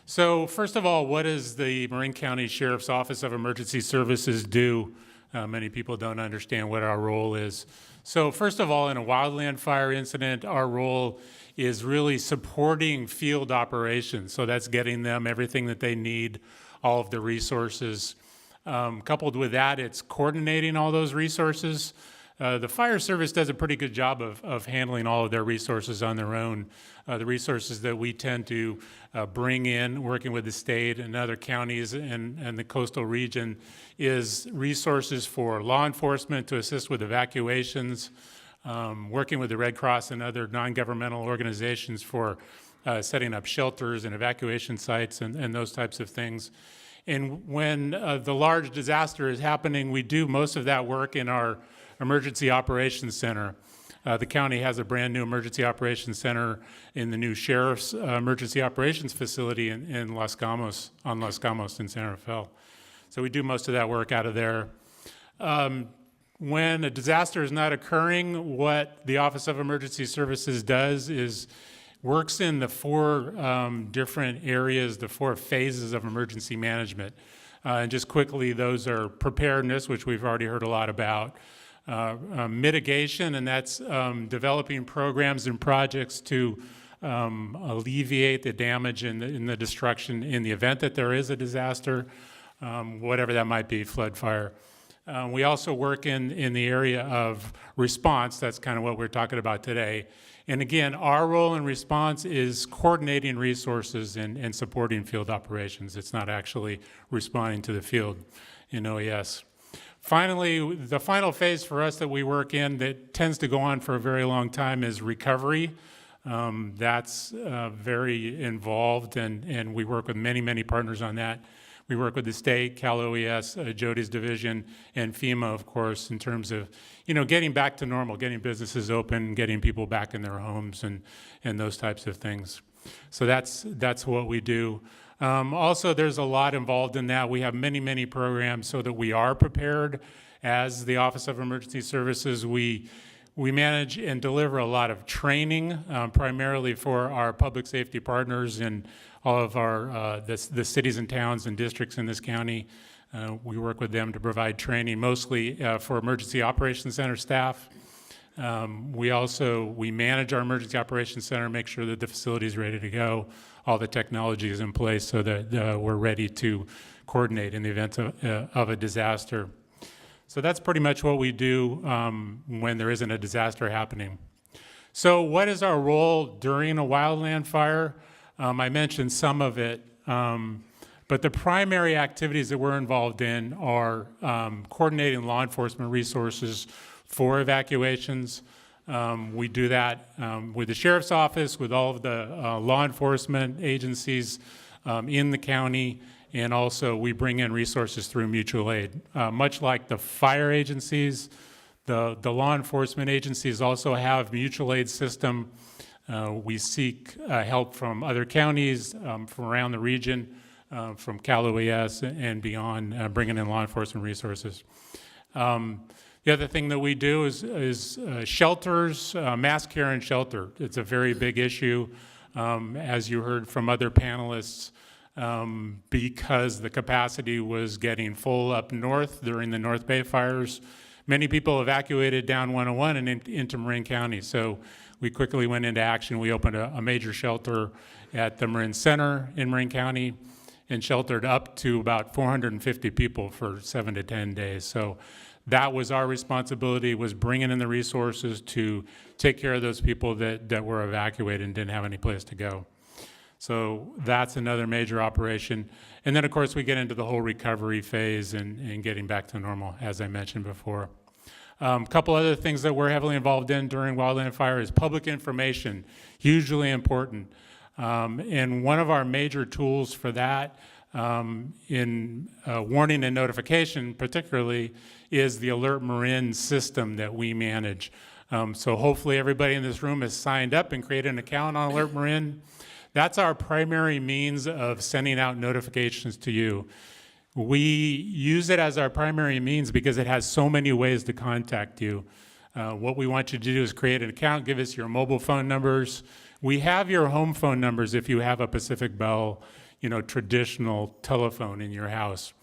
So first of all, what does the Marin County Sheriff's Office of Emergency Services do? Many people don't understand what our role is. So first of all, in a wildland fire incident, our role is really supporting field operations. So that's getting them everything that they need, all of the resources. Coupled with that, it's coordinating all those resources. The fire service does a pretty good job of handling all of their resources on their own. The resources that we tend to bring in, working with the state and other counties and the coastal region, is resources for law enforcement to assist with evacuations, working with the Red Cross and other non-governmental organizations for setting up shelters and evacuation sites and those types of things. And when the large disaster is happening, we do most of that work in our Emergency Operations Center. The county has a brand new Emergency Operations Center in the new Sheriff's Emergency Operations Facility in Los Gamos, on Los Gamos in San Rafael. So we do most of that work out of there. When a disaster is not occurring, what the Office of Emergency Services does is works in the four different areas, the four phases of emergency management. And just quickly, those are preparedness, which we've already heard a lot about, mitigation, and that's developing programs and projects to alleviate the damage and the destruction in the event that there is a disaster, whatever that might be, flood, fire. We also work in the area of response. That's kind of what we're talking about today. And again, our role in response is coordinating resources and supporting field operations. It's not actually responding to the field in OES. Finally, the final phase for us that we work in that tends to go on for a very long time is recovery. That's very involved, and we work with many, many partners on that. We work with the state, CalOES, Jodi's division, and FEMA, of course, in terms of, getting back to normal, getting businesses open, getting people back in their homes, and those types of things. So that's what we do. Also, there's a lot involved in that. We have many, many programs so that we are prepared. As the Office of Emergency Services, we manage and deliver a lot of training, primarily for our public safety partners and all of our the cities and towns and districts in this county. We work with them to provide training, mostly for Emergency Operations Center staff. We manage our Emergency Operations Center, make sure that the facility is ready to go, all the technology is in place so that we're ready to coordinate in the event of a disaster. So that's pretty much what we do when there isn't a disaster happening. So what is our role during a wildland fire? I mentioned some of it, but the primary activities that we're involved in are coordinating law enforcement resources for evacuations. We do that with the Sheriff's Office, with all of the law enforcement agencies in the county, and also we bring in resources through mutual aid. Much like the fire agencies, the law enforcement agencies also have mutual aid system. We seek help from other counties, from around the region, from CalOES and beyond, bringing in law enforcement resources. The other thing that we do is shelters, mass care and shelter. It's a very big issue, as you heard from other panelists, because the capacity was getting full up north during the North Bay fires. many people evacuated down 101 and into Marin County. So we quickly went into action. We opened a major shelter at the Marin Center in Marin County and sheltered up to about 450 people for 7 to 10 days. So that was our responsibility, was bringing in the resources to take care of those people that were evacuated and didn't have any place to go. So that's another major operation. And then, of course, we get into the whole recovery phase and getting back to normal, as I mentioned before. A couple other things that we're heavily involved in during wildland fire is public information, hugely important. And one of our major tools for that in warning and notification particularly is the Alert Marin system that we manage. So hopefully everybody in this room has signed up and created an account on Alert Marin. That's our primary means of sending out notifications to you. We use it as our primary means because it has so many ways to contact you. What we want you to do is create an account, give us your mobile phone numbers. We have your home phone numbers if you have a Pacific Bell, traditional telephone in your house.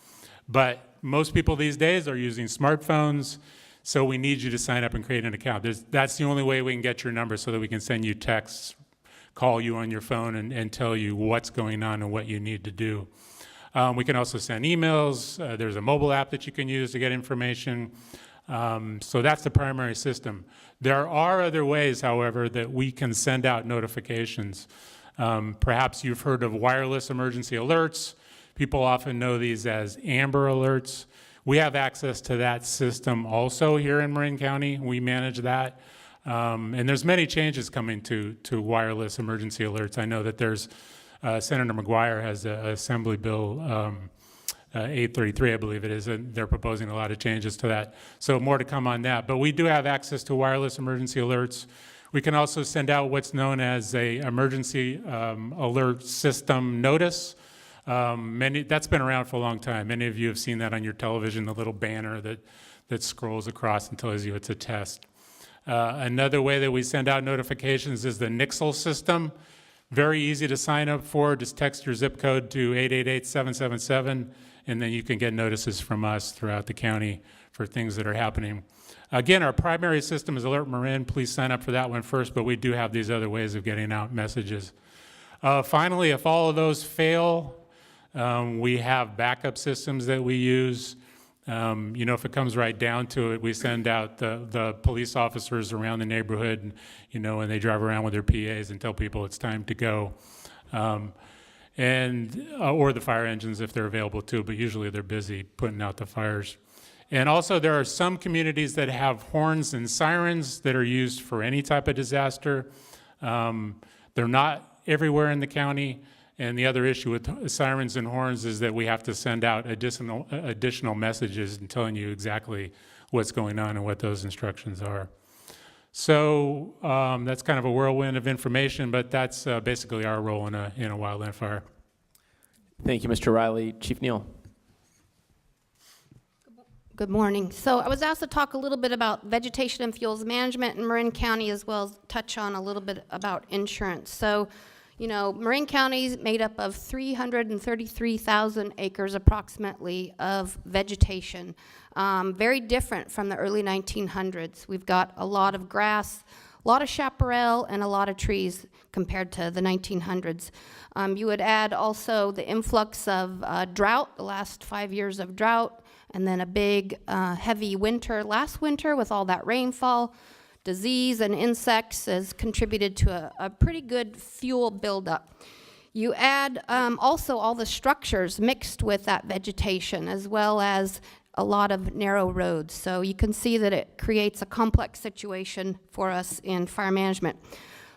But most people these days are using smartphones, so we need you to sign up and create an account. That's the only way we can get your number so that we can send you texts, call you on your phone, and tell you what's going on and what you need to do. We can also send emails. There's a mobile app that you can use to get information. So that's the primary system. There are other ways, however, that we can send out notifications. Perhaps you've heard of wireless emergency alerts. People often know these as Amber Alerts. We have access to that system also here in Marin County. We manage that. And there's many changes coming to wireless emergency alerts. I know that there's Senator McGuire has an Assembly Bill 833, I believe it is, and they're proposing a lot of changes to that. So more to come on that. But we do have access to wireless emergency alerts. We can also send out what's known as a emergency alert system notice. That's been around for a long time. Many of you have seen that on your television, the little banner that scrolls across and tells you it's a test. Another way that we send out notifications is the Nicholls system. Very easy to sign up for. Just text your zip code to 888-777, and then you can get notices from us throughout the county for things that are happening. Again, our primary system is Alert Marin. Please sign up for that one first, but we do have these other ways of getting out messages. Finally, if all of those fail, we have backup systems that we use. If it comes right down to it, we send out the police officers around the neighborhood, and they drive around with their PAs and tell people it's time to go. Or the fire engines if they're available too, but usually they're busy putting out the fires. And also there are some communities that have horns and sirens that are used for any type of disaster. They're not everywhere in the county. And the other issue with sirens and horns is that we have to send out additional messages and telling you exactly what's going on and what those instructions are. So that's kind of a whirlwind of information, but that's basically our role in a wildland fire. Thank you, Mr. Reilly. Chief Neill. Good morning. So I was asked to talk a little bit about vegetation and fuels management in Marin County, as well as touch on a little bit about insurance. So, Marin County is made up of 333,000 acres approximately of vegetation, very different from the early 1900s. We've got a lot of grass, a lot of chaparral, and a lot of trees compared to the 1900s. You would add also the influx of drought, the last 5 years of drought, and then a big heavy winter last winter with all that rainfall. Disease and insects has contributed to a pretty good fuel buildup. You add also all the structures mixed with that vegetation, as well as a lot of narrow roads. So you can see that it creates a complex situation for us in fire management.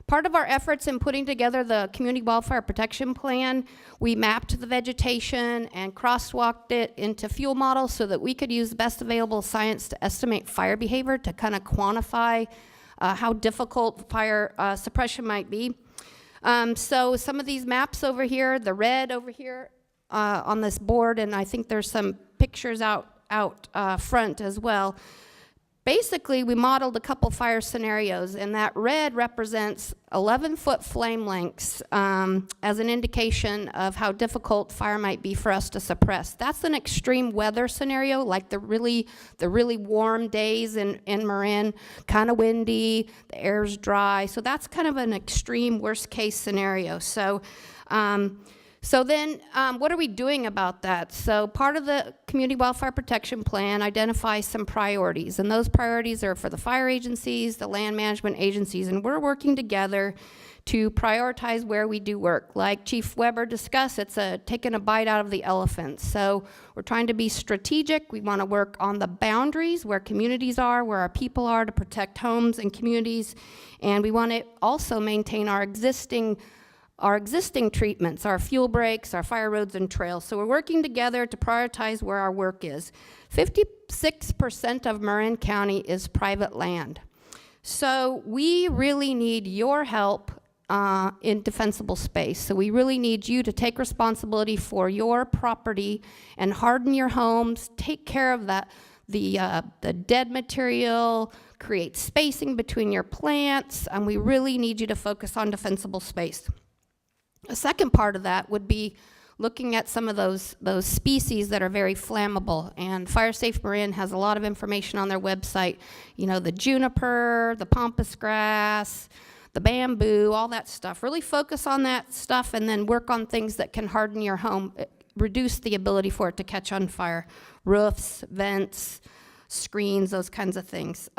Part of our efforts in putting together the Community Wildfire Protection Plan, we mapped the vegetation and crosswalked it into fuel models so that we could use the best available science to estimate fire behavior, to kind of quantify how difficult fire suppression might be. So some of these maps over here, the red over here on this board, and I think there's some pictures out front as well, basically, we modeled a couple fire scenarios, and that red represents 11-foot flame lengths as an indication of how difficult fire might be for us to suppress. That's an extreme weather scenario, like the really warm days in Marin, kind of windy, the air's dry. So that's kind of an extreme worst-case scenario. So then, what are we doing about that? So part of the Community Wildfire Protection Plan identifies some priorities, and those priorities are for the fire agencies, the land management agencies, and we're working together to prioritize where we do work. Like Chief Weber discussed, it's taking a bite out of the elephant. So we're trying to be strategic. We want to work on the boundaries where communities are, where our people are, to protect homes and communities, and we want to also maintain our existing treatments, our fuel breaks, our fire roads and trails. So we're working together to prioritize where our work is. 56% of Marin County is private land. So we really need your help in defensible space. So we really need you to take responsibility for your property and harden your homes, take care of the dead material, create spacing between your plants, and we really need you to focus on defensible space. A second part of that would be looking at some of those species that are very flammable, and FIRESafe Marin has a lot of information on their website. You know, the juniper, the pampas grass, the bamboo, all that stuff. Really focus on that stuff and then work on things that can harden your home, reduce the ability for it to catch on fire. Roofs, vents, screens, those kinds of things.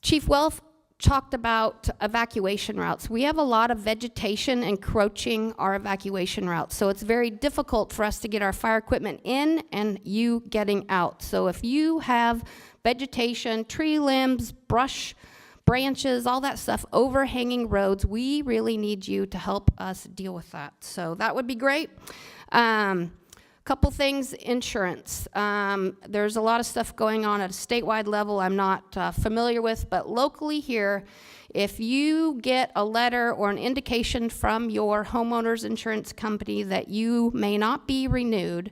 Chief Welch talked about evacuation routes. We have a lot of vegetation encroaching our evacuation routes, so it's very difficult for us to get our fire equipment in and you getting out. So if you have vegetation, tree limbs, brush, branches, all that stuff overhanging roads, we really need you to help us deal with that. So that would be great. Couple things, insurance. There's a lot of stuff going on at a statewide level I'm not familiar with, but locally here, if you get a letter or an indication from your homeowner's insurance company that you may not be renewed,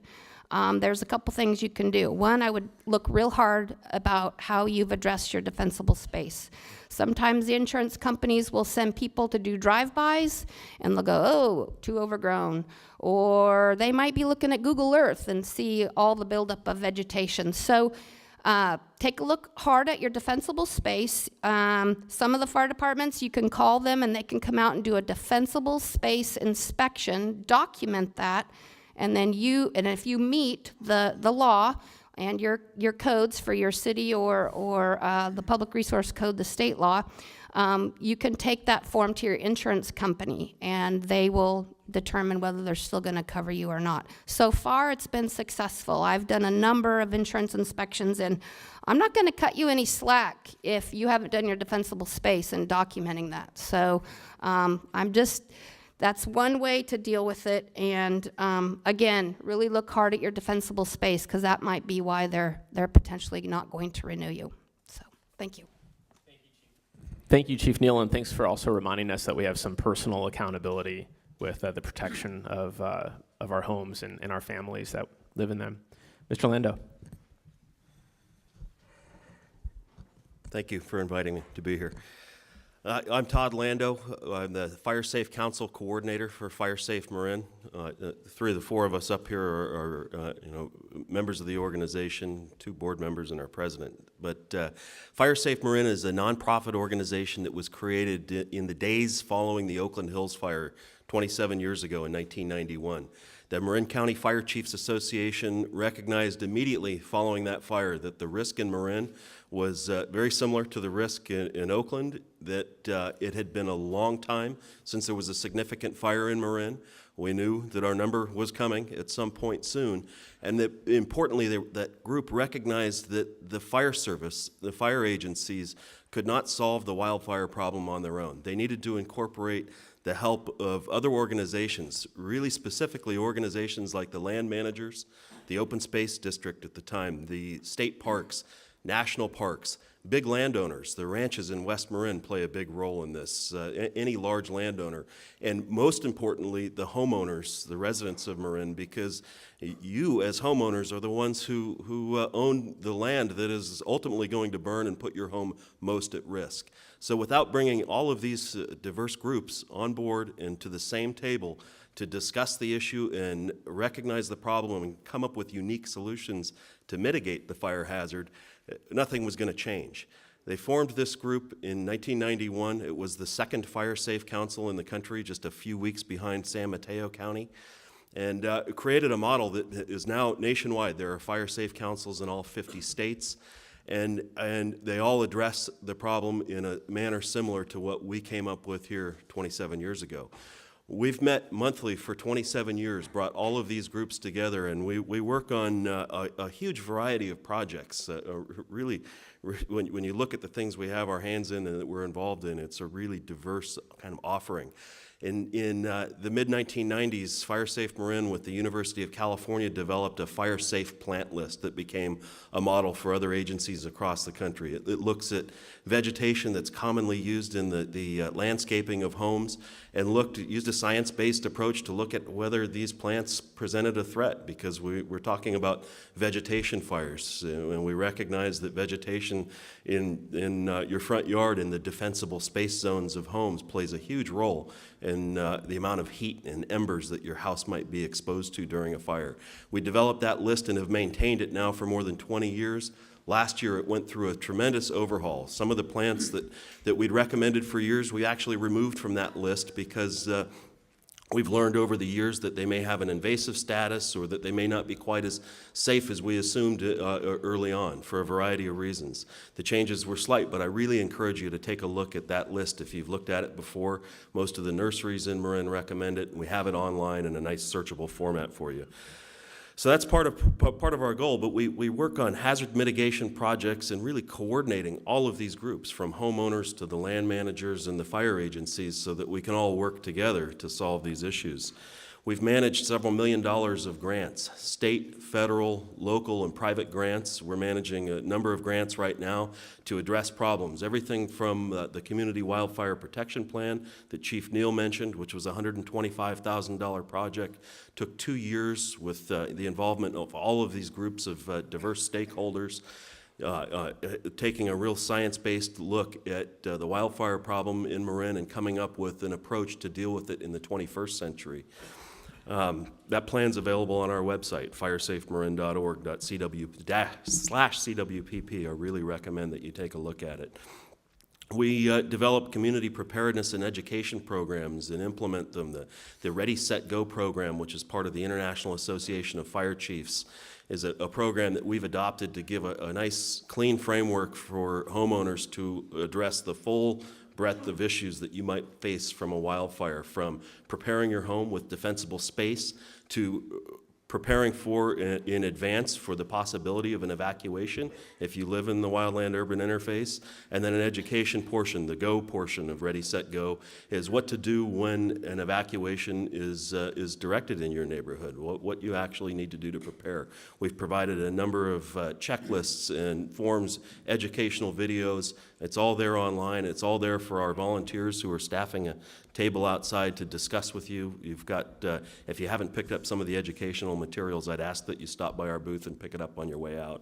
there's a couple things you can do. One, I would look real hard about how you've addressed your defensible space. Sometimes the insurance companies will send people to do drive-bys, and they'll go, oh, too overgrown. Or they might be looking at Google Earth and see all the buildup of vegetation. So take a look hard at your defensible space. Some of the fire departments, you can call them and they can come out and do a defensible space inspection, document that, and then if you meet the law and your codes for your city or the public resource code, the state law, you can take that form to your insurance company and they will determine whether they're still going to cover you or not. So far, it's been successful. I've done a number of insurance inspections, and I'm not going to cut you any slack if you haven't done your defensible space and documenting that. So that's one way to deal with it. And again, really look hard at your defensible space, because that might be why they're potentially not going to renew you. So thank you. Thank you, Chief Neill, and thanks for also reminding us that we have some personal accountability with the protection of our homes and our families that live in them. Mr. Lando. Thank you for inviting me to be here. I'm Todd Lando. I'm the FIRESafe Council Coordinator for FIRESafe Marin. Three of the four of us up here are members of the organization, 2 board members and our president. But FIRESafe Marin is a nonprofit organization that was created in the days following the Oakland Hills fire 27 years ago in 1991. The Marin County Fire Chiefs Association recognized immediately following that fire that the risk in Marin was very similar to the risk in Oakland, that it had been a long time since there was a significant fire in Marin. We knew that our number was coming at some point soon, and that importantly, that group recognized that the fire service, the fire agencies, could not solve the wildfire problem on their own. They needed to incorporate the help of other organizations, really specifically organizations like the land managers, the open space district at the time, the state parks, national parks, big landowners. The ranches in West Marin play a big role in this, any large landowner. And most importantly, the homeowners, the residents of Marin, because you as homeowners are the ones who own the land that is ultimately going to burn and put your home most at risk. So without bringing all of these diverse groups on board and to the same table to discuss the issue and recognize the problem and come up with unique solutions to mitigate the fire hazard, nothing was going to change. They formed this group in 1991. It was the second FIRESafe council in the country, just a few weeks behind San Mateo County, and created a model that is now nationwide. There are FIRESafe councils in all 50 states, and they all address the problem in a manner similar to what we came up with here 27 years ago. We've met monthly for 27 years, brought all of these groups together, and we work on a huge variety of projects. Really, when you look at the things we have our hands in and that we're involved in, it's a really diverse kind of offering. In the mid-1990s, FIRESafe Marin with the University of California developed a FIRESafe plant list that became a model for other agencies across the country. It looks at vegetation that's commonly used in the landscaping of homes and used a science-based approach to look at whether these plants presented a threat, because we're talking about vegetation fires, and we recognize that vegetation in your front yard in the defensible space zones of homes plays a huge role in the amount of heat and embers that your house might be exposed to during a fire. We developed that list and have maintained it now for more than 20 years. Last year, it went through a tremendous overhaul. Some of the plants that we'd recommended for years, we actually removed from that list because we've learned over the years that they may have an invasive status or that they may not be quite as safe as we assumed early on for a variety of reasons. The changes were slight, but I really encourage you to take a look at that list if you've looked at it before. Most of the nurseries in Marin recommend it, and we have it online in a nice searchable format for you. So that's part of our goal, but we work on hazard mitigation projects and really coordinating all of these groups, from homeowners to the land managers and the fire agencies, so that we can all work together to solve these issues. We've managed several $1 million of grants, state, federal, local, and private grants. We're managing a number of grants right now to address problems. Everything from the Community Wildfire Protection Plan that Chief Neill mentioned, which was a $125,000 project, took 2 years with the involvement of all of these groups of diverse stakeholders. Taking a real science-based look at the wildfire problem in Marin and coming up with an approach to deal with it in the 21st century. That plan's available on our website, firesafemarin.org.cw/CWPP. I really recommend that you take a look at it. We develop community preparedness and education programs and implement them. The Ready, Set, Go program, which is part of the International Association of Fire Chiefs, is a program that we've adopted to give a nice, clean framework for homeowners to address the full breadth of issues that you might face from a wildfire, from preparing your home with defensible space to preparing in advance for the possibility of an evacuation if you live in the wildland-urban interface, and then an education portion, the go portion of Ready, Set, Go, is what to do when an evacuation is directed in your neighborhood, what you actually need to do to prepare. We've provided a number of checklists and forms, educational videos. It's all there online. It's all there for our volunteers who are staffing a table outside to discuss with you. You've got, if you haven't picked up some of the educational materials, I'd ask that you stop by our booth and pick it up on your way out.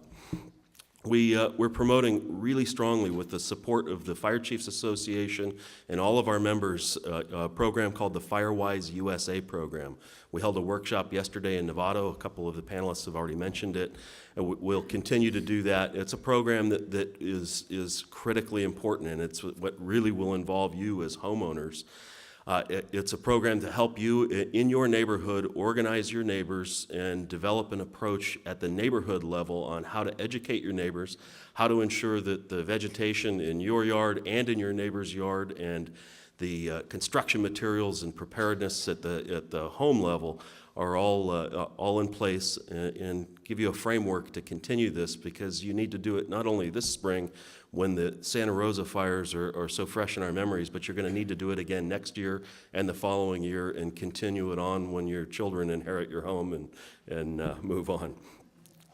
We're promoting really strongly, with the support of the Fire Chiefs Association and all of our members, a program called the FireWise USA program. We held a workshop yesterday in Novato. A couple of the panelists have already mentioned it. And we'll continue to do that. It's a program that is critically important, and it's what really will involve you as homeowners. It's a program to help you in your neighborhood organize your neighbors and develop an approach at the neighborhood level on how to educate your neighbors, how to ensure that the vegetation in your yard and in your neighbor's yard and the construction materials and preparedness at the home level are all in place, and give you a framework to continue this, because you need to do it not only this spring when the Santa Rosa fires are so fresh in our memories, but you're going to need to do it again next year and the following year, and continue it on when your children inherit your home and move on.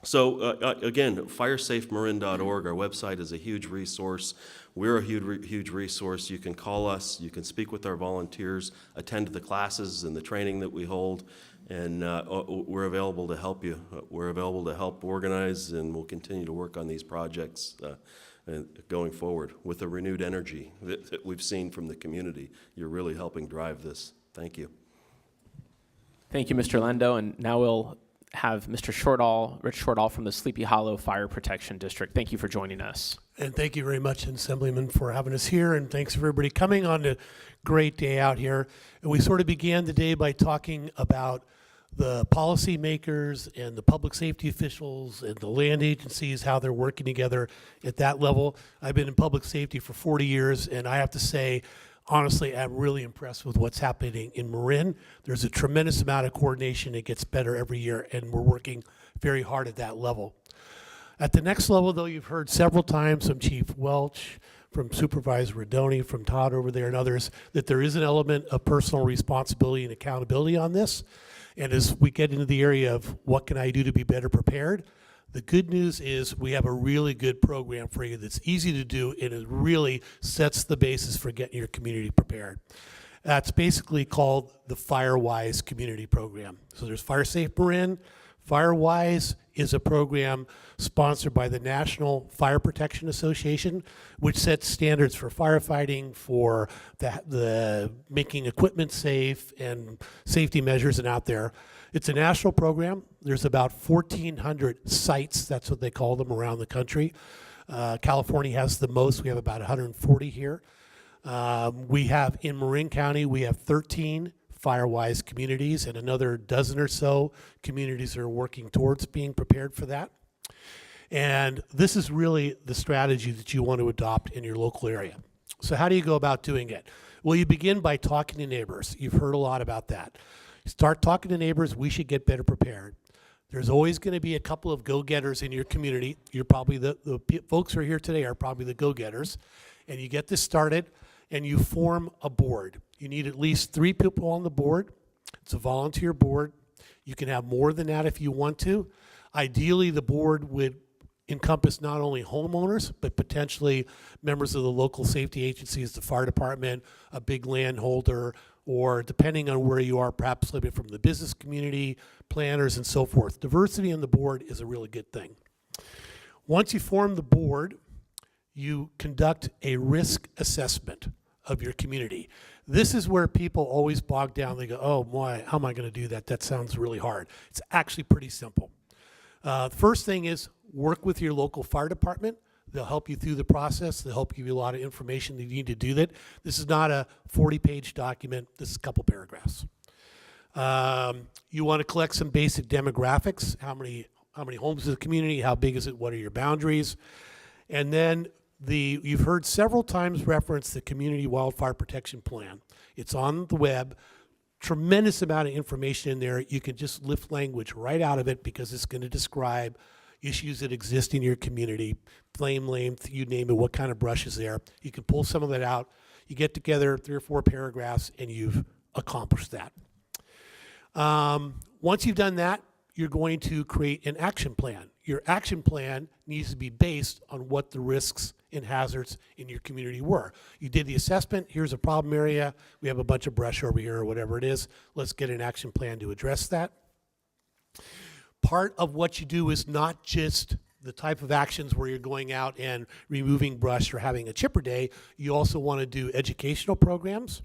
So again, firesafemarin.org, our website is a huge resource. We're a huge resource. You can call us, you can speak with our volunteers, attend to the classes and the training that we hold, and we're available to help you. We're available to help organize, and we'll continue to work on these projects going forward with a renewed energy that we've seen from the community. You're really helping drive this. Thank you. Thank you, Mr. Lando, and now we'll have Mr. Shortall, Rich Shortall from the Sleepy Hollow Fire Protection District. Thank you for joining us. And thank you very much, Assemblyman, for having us here, and thanks for everybody coming on a great day out here. And we sort of began the day by talking about the policymakers and the public safety officials and the land agencies, how they're working together at that level. I've been in public safety for 40 years, and I have to say, honestly, I'm really impressed with what's happening in Marin. There's a tremendous amount of coordination. It gets better every year, and we're working very hard at that level. At the next level, though, you've heard several times from Chief Welch, from Supervisor Redoni, from Todd over there and others, that there is an element of personal responsibility and accountability on this. And as we get into the area of what can I do to be better prepared, the good news is we have a really good program for you that's easy to do, and it really sets the basis for getting your community prepared. That's basically called the FireWise Community Program. So there's FireSafe Marin. FireWise is a program sponsored by the National Fire Protection Association, which sets standards for firefighting, for the making equipment safe and safety measures and out there. It's a national program. There's about 1,400 sites, that's what they call them, around the country. California has the most. We have about 140 here. We have, in Marin County, we have 13 FireWise communities, and another dozen or so communities are working towards being prepared for that. And this is really the strategy that you want to adopt in your local area. So how do you go about doing it? Well, you begin by talking to neighbors. You've heard a lot about that. Start talking to neighbors. We should get better prepared. There's always going to be a couple of go-getters in your community. You're probably the folks who are here today are probably the go-getters. And you get this started, and you form a board. You need at least 3 people on the board. It's a volunteer board. You can have more than that if you want to. Ideally, the board would encompass not only homeowners, but potentially members of the local safety agencies, the fire department, a big landholder, or depending on where you are, perhaps living from the business community, planners, and so forth. Diversity on the board is a really good thing. Once you form the board, you conduct a risk assessment of your community. This is where people always bog down. They go, oh my, how am I going to do that? That sounds really hard. It's actually pretty simple. The first thing is work with your local fire department. They'll help you through the process. They'll help give you a lot of information that you need to do that. This is not a 40-page document. This is a couple paragraphs. You want to collect some basic demographics. How many homes is the community? How big is it? What are your boundaries? And then you've heard several times reference the Community Wildfire Protection Plan. It's on the web. Tremendous amount of information in there. You can just lift language right out of it because it's going to describe issues that exist in your community, flame length, you name it, what kind of brush is there. You can pull some of that out. You get together 3 or 4 paragraphs, and you've accomplished that. Once you've done that, you're going to create an action plan. Your action plan needs to be based on what the risks and hazards in your community were. You did the assessment, here's a problem area, we have a bunch of brush over here or whatever it is, let's get an action plan to address that. Part of what you do is not just the type of actions where you're going out and removing brush or having a chipper day, you also want to do educational programs.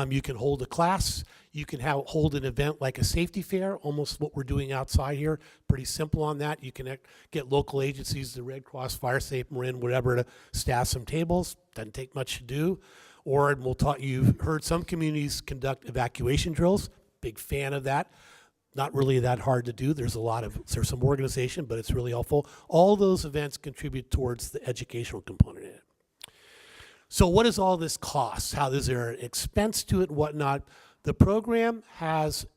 You can hold a class. You can hold an event like a safety fair, almost what we're doing outside here. Pretty simple on that. You can get local agencies, the Red Cross, FireSafe, Marin, whatever, to staff some tables. Doesn't take much to do. Or you've heard some communities conduct evacuation drills. Big fan of that. Not really that hard to do. There's some organization, but it's really helpful. All those events contribute towards the educational component in it. So what does all this cost? How is there an expense to it and whatnot? The program has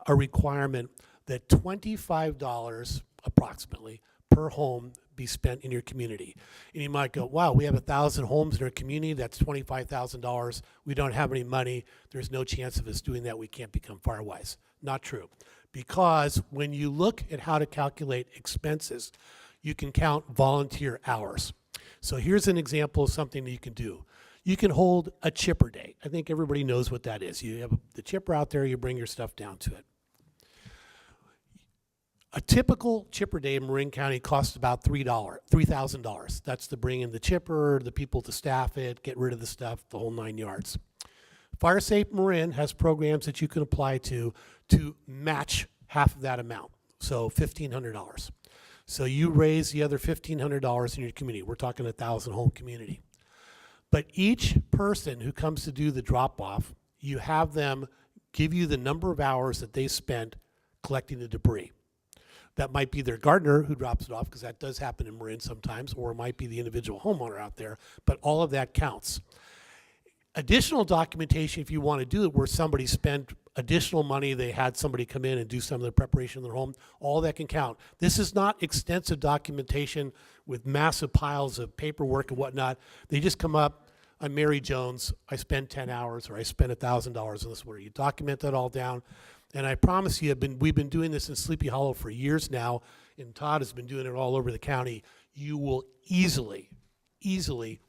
a requirement that $25 approximately per home be spent in your community. And you might go, wow, we have 1,000 homes in our community, that's $25,000. We don't have any money. There's no chance of us doing that. We can't become FireWise. Not true. because when you look at how to calculate expenses, you can count volunteer hours. So here's an example of something that you can do. You can hold a chipper day. I think everybody knows what that is. You have the chipper out there, you bring your stuff down to it. A typical chipper day in Marin County costs about $3,000. That's to bring in the chipper, the people to staff it, get rid of the stuff, the whole 9 yards. FIRESafe Marin has programs that you can apply to match half of that amount, so $1,500. So you raise the other $1,500 in your community. We're talking 1,000 home community. But each person who comes to do the drop-off, you have them give you the number of hours that they spent collecting the debris. That might be their gardener who drops it off, because that does happen in Marin sometimes, or it might be the individual homeowner out there, but all of that counts. Additional documentation, if you want to do it, where somebody spent additional money, they had somebody come in and do some of the preparation in their home, all that can count. This is not extensive documentation with massive piles of paperwork and whatnot. They just come up, I'm Mary Jones, I spent 10 hours, or I spent $1,000 on this, where you document that all down. And I promise you, we've been doing this in Sleepy Hollow for years now, and Todd has been doing it all over the county. You will easily,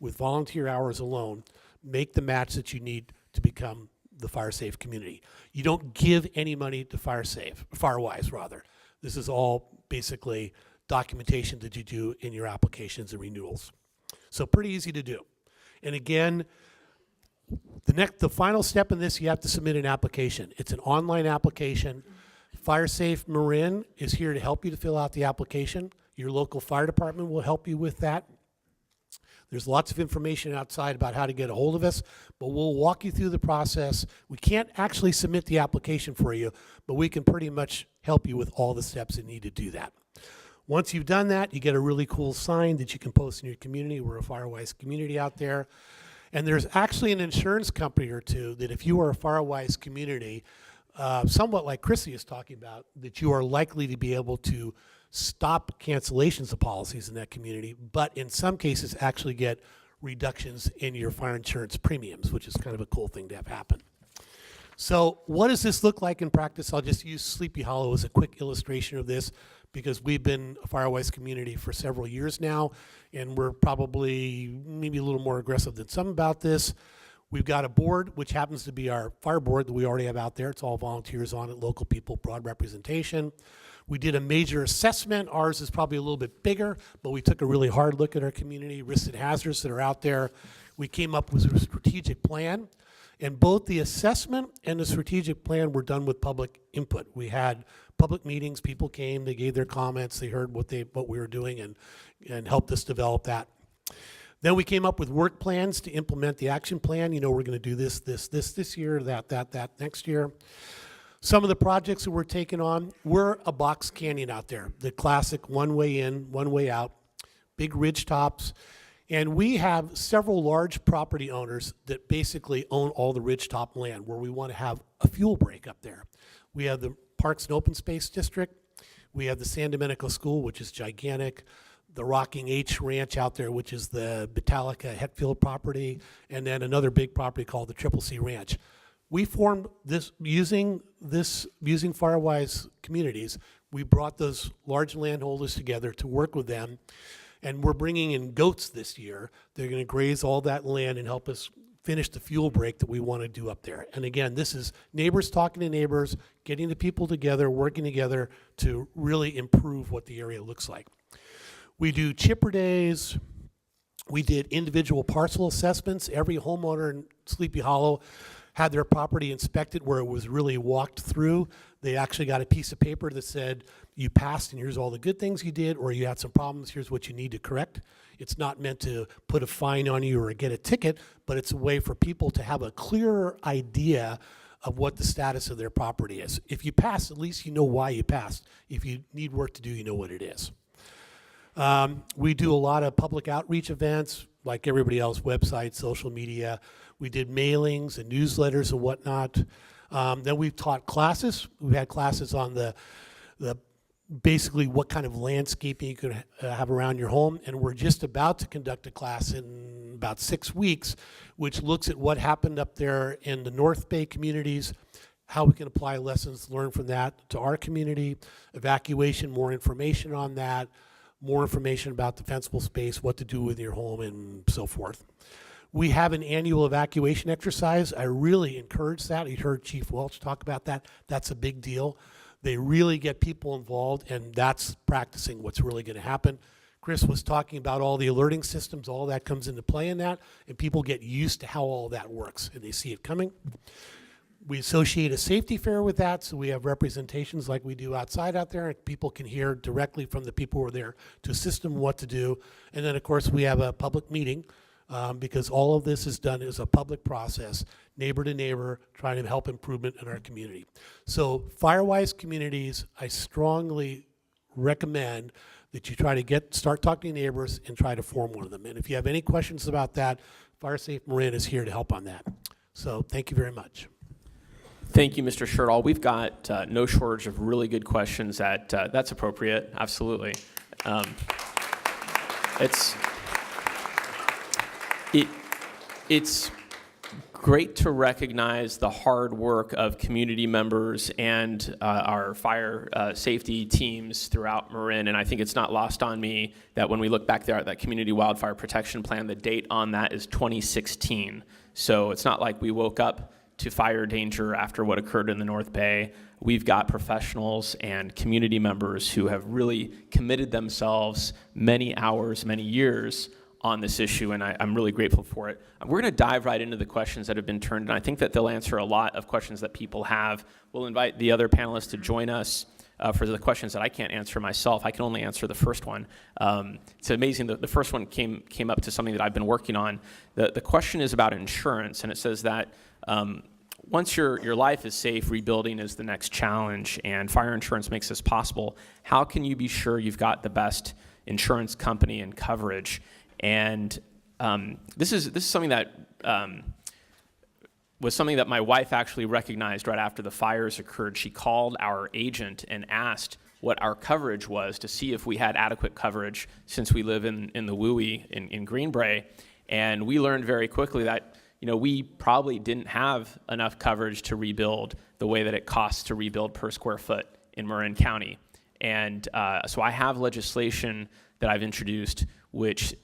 with volunteer hours alone, make the match that you need to become the FIRESafe community. You don't give any money to FireWise rather. This is all basically documentation that you do in your applications and renewals. So pretty easy to do. And again, the final step in this, you have to submit an application. It's an online application. FIRESafe Marin is here to help you to fill out the application. Your local fire department will help you with that. There's lots of information outside about how to get a hold of us, but we'll walk you through the process. We can't actually submit the application for you, but we can pretty much help you with all the steps that need to do that. Once you've done that, you get a really cool sign that you can post in your community. We're a FireWise community out there. And there's actually an insurance company or two that if you are a FireWise community, somewhat like Christie is talking about, that you are likely to be able to stop cancellations of policies in that community, but in some cases actually get reductions in your fire insurance premiums, which is kind of a cool thing to have happen. So what does this look like in practice? I'll just use Sleepy Hollow as a quick illustration of this, because we've been a FireWise community for several years now, and we're probably maybe a little more aggressive than some about this. We've got a board, which happens to be our fire board that we already have out there. It's all volunteers on it, local people, broad representation. We did a major assessment. Ours is probably a little bit bigger, but we took a really hard look at our community, risks and hazards that are out there. We came up with a strategic plan, and both the assessment and the strategic plan were done with public input. We had public meetings, people came, they gave their comments, they heard what we were doing and helped us develop that. Then we came up with work plans to implement the action plan. You know, we're gonna do this year, that next year. Some of the projects that we're taking on, we're a box canyon out there, the classic one way in, one way out, big ridge tops. And we have several large property owners that basically own all the ridgetop land where we want to have a fuel break up there. We have the Parks and Open Space District. We have the San Domenico School, which is gigantic. The Rocking H Ranch out there, which is the Metallica Hetfield property. And then another big property called the Triple C Ranch. We formed this using FireWise communities. We brought those large landholders together to work with them. And we're bringing in goats this year. They're going to graze all that land and help us finish the fuel break that we want to do up there. And again, this is neighbors talking to neighbors, getting the people together, working together to really improve what the area looks like. We do chipper days. We did individual parcel assessments. Every homeowner in Sleepy Hollow had their property inspected where it was really walked through. They actually got a piece of paper that said, you passed and here's all the good things you did, or you had some problems, here's what you need to correct. It's not meant to put a fine on you or get a ticket, but it's a way for people to have a clearer idea of what the status of their property is. If you pass, at least you know why you passed. If you need work to do, you know what it is. We do a lot of public outreach events, like everybody else, websites, social media. We did mailings and newsletters and whatnot. Then we've taught classes. We've had classes on the basically what kind of landscaping you could have around your home, and we're just about to conduct a class in about 6 weeks, which looks at what happened up there in the North Bay communities, how we can apply lessons learned from that to our community, evacuation, more information on that, more information about defensible space, what to do with your home, and so forth. We have an annual evacuation exercise. I really encourage that. You heard Chief Welch talk about that. That's a big deal. They really get people involved, and that's practicing what's really going to happen. Chris was talking about all the alerting systems, all that comes into play in that, and people get used to how all that works, and they see it coming. We associate a safety fair with that, so we have representations like we do outside out there, and people can hear directly from the people who are there to assist them what to do. And then, of course, we have a public meeting, because all of this is done as a public process, neighbor to neighbor, trying to help improvement in our community. So fire-wise communities, I strongly recommend that you try to start talking to neighbors and try to form one of them. And if you have any questions about that, FIRESafe Marin is here to help on that. So thank you very much. Thank you, Mr. Shortall. We've got no shortage of really good questions. That's appropriate, absolutely. It's great to recognize the hard work of community members and our fire safety teams throughout Marin, and I think it's not lost on me that when we look back there at that Community Wildfire Protection Plan, the date on that is 2016. So it's not like we woke up to fire danger after what occurred in the North Bay. We've got professionals and community members who have really committed themselves many hours, many years on this issue, and I'm really grateful for it. We're going to dive right into the questions that have been turned, and I think that they'll answer a lot of questions that people have. We'll invite the other panelists to join us for the questions that I can't answer myself. I can only answer the first one. It's amazing that the first one came up to something that I've been working on. The question is about insurance, and it says that once your life is safe, rebuilding is the next challenge, and fire insurance makes this possible. How can you be sure you've got the best insurance company and coverage? And this is something that was something that my wife actually recognized right after the fires occurred. She called our agent and asked what our coverage was to see if we had adequate coverage, since we live in the WUI in Greenbrae. And we learned very quickly that we probably didn't have enough coverage to rebuild the way that it costs to rebuild per square foot in Marin County. And so I have legislation that I've introduced which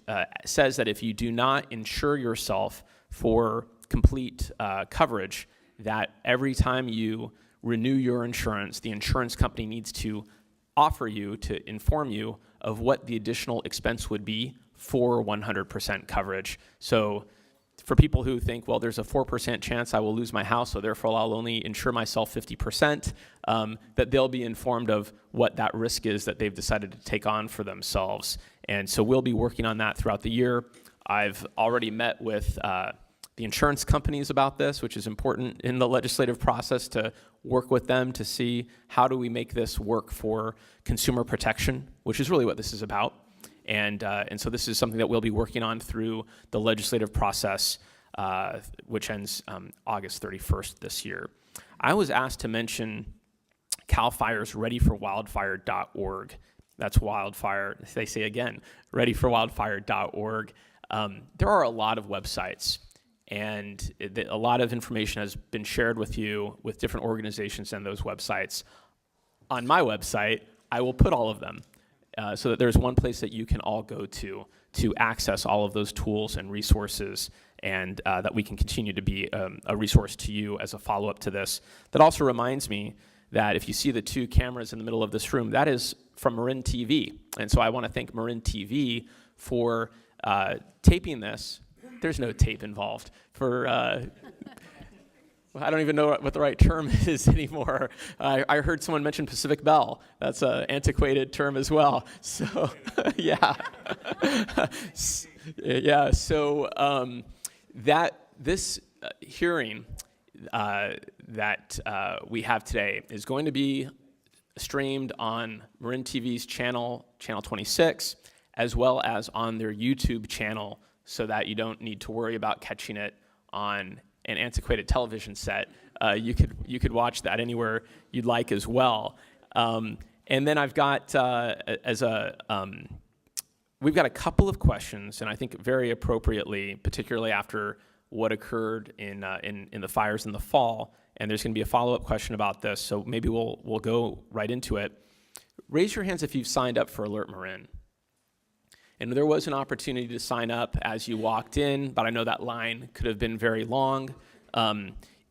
says that if you do not insure yourself for complete coverage, that every time you renew your insurance, the insurance company needs to offer you, to inform you of what the additional expense would be for 100% coverage. So for people who think, well, there's a 4% chance I will lose my house, so therefore I'll only insure myself 50%, that they'll be informed of what that risk is that they've decided to take on for themselves. And so we'll be working on that throughout the year. I've already met with the insurance companies about this, which is important in the legislative process, to work with them to see how do we make this work for consumer protection, which is really what this is about. And so this is something that we'll be working on through the legislative process, which ends August 31st this year. I was asked to mention CAL FIRE's readyforwildfire.org. That's wildfire, they say again, readyforwildfire.org. There are a lot of websites, and a lot of information has been shared with you with different organizations and those websites. On my website, I will put all of them. So that there's one place that you can all go to access all of those tools and resources, and that we can continue to be a resource to you as a follow-up to this. That also reminds me that if you see the two cameras in the middle of this room, that is from Marin TV. And so I want to thank Marin TV for taping this. There's no tape involved. For I don't even know what the right term is anymore. I heard someone mention Pacific Bell. That's an antiquated term as well. So, yeah. Yeah, so this hearing that we have today is going to be streamed on Marin TV's channel 26, as well as on their YouTube channel, so that you don't need to worry about catching it on an antiquated television set. You could watch that anywhere you'd like as well. And then I've got we've got a couple of questions, and I think very appropriately, particularly after what occurred in the fires in the fall, and there's going to be a follow-up question about this, so maybe we'll go right into it. Raise your hands if you've signed up for Alert Marin. And there was an opportunity to sign up as you walked in, but I know that line could have been very long.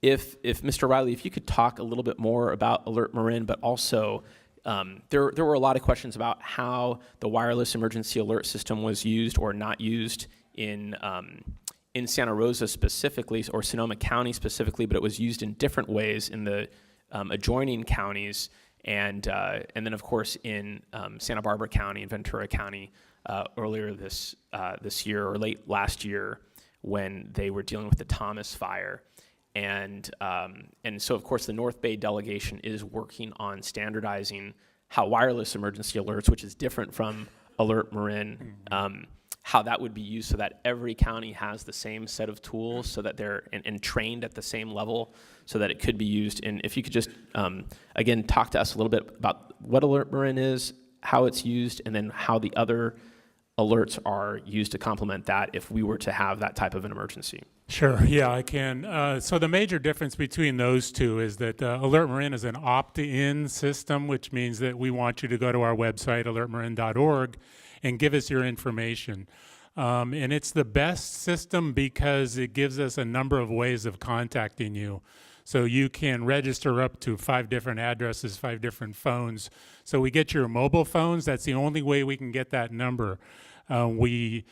If Mr. Reilly, if you could talk a little bit more about Alert Marin, but also there were a lot of questions about how the wireless emergency alert system was used or not used in Santa Rosa specifically, or Sonoma County specifically, but it was used in different ways in the adjoining counties, and then of course in Santa Barbara County and Ventura County earlier this year or late last year when they were dealing with the Thomas fire. And so, of course, the North Bay delegation is working on standardizing how wireless emergency alerts, which is different from Alert Marin, how that would be used so that every county has the same set of tools so that they're and trained at the same level so that it could be used. And if you could just, again, talk to us a little bit about what Alert Marin is, how it's used, and then how the other alerts are used to complement that if we were to have that type of an emergency. Sure, yeah, I can. So the major difference between those two is that Alert Marin is an opt-in system, which means that we want you to go to our website, alertmarin.org, and give us your information. And it's the best system because it gives us a number of ways of contacting you. So you can register up to 5 different addresses, 5 different phones. So we get your mobile phones. That's the only way we can get that number. We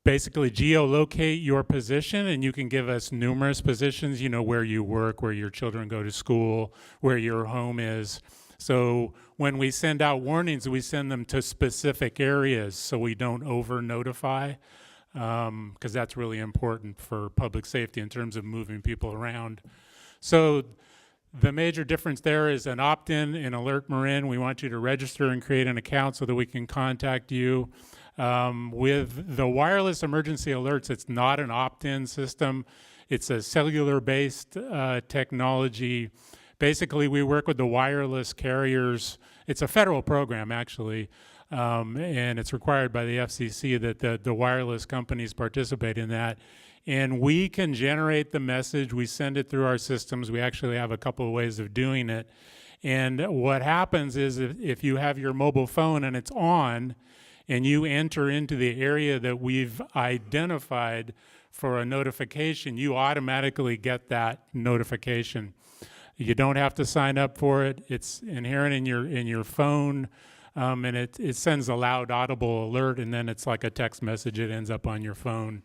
basically geolocate your position, and you can give us numerous positions, you know, where you work, where your children go to school, where your home is. So when we send out warnings, we send them to specific areas so we don't over-notify, because that's really important for public safety in terms of moving people around. So the major difference there is an opt-in in Alert Marin. We want you to register and create an account so that we can contact you. With the wireless emergency alerts, it's not an opt-in system. It's a cellular-based technology. Basically, we work with the wireless carriers. It's a federal program, actually, and it's required by the FCC that the wireless companies participate in that. And we can generate the message. We send it through our systems. We actually have a couple of ways of doing it. And what happens is if you have your mobile phone and it's on, and you enter into the area that we've identified for a notification, you automatically get that notification. You don't have to sign up for it. It's inherent in your phone, and it sends a loud audible alert, and then it's like a text message. It ends up on your phone.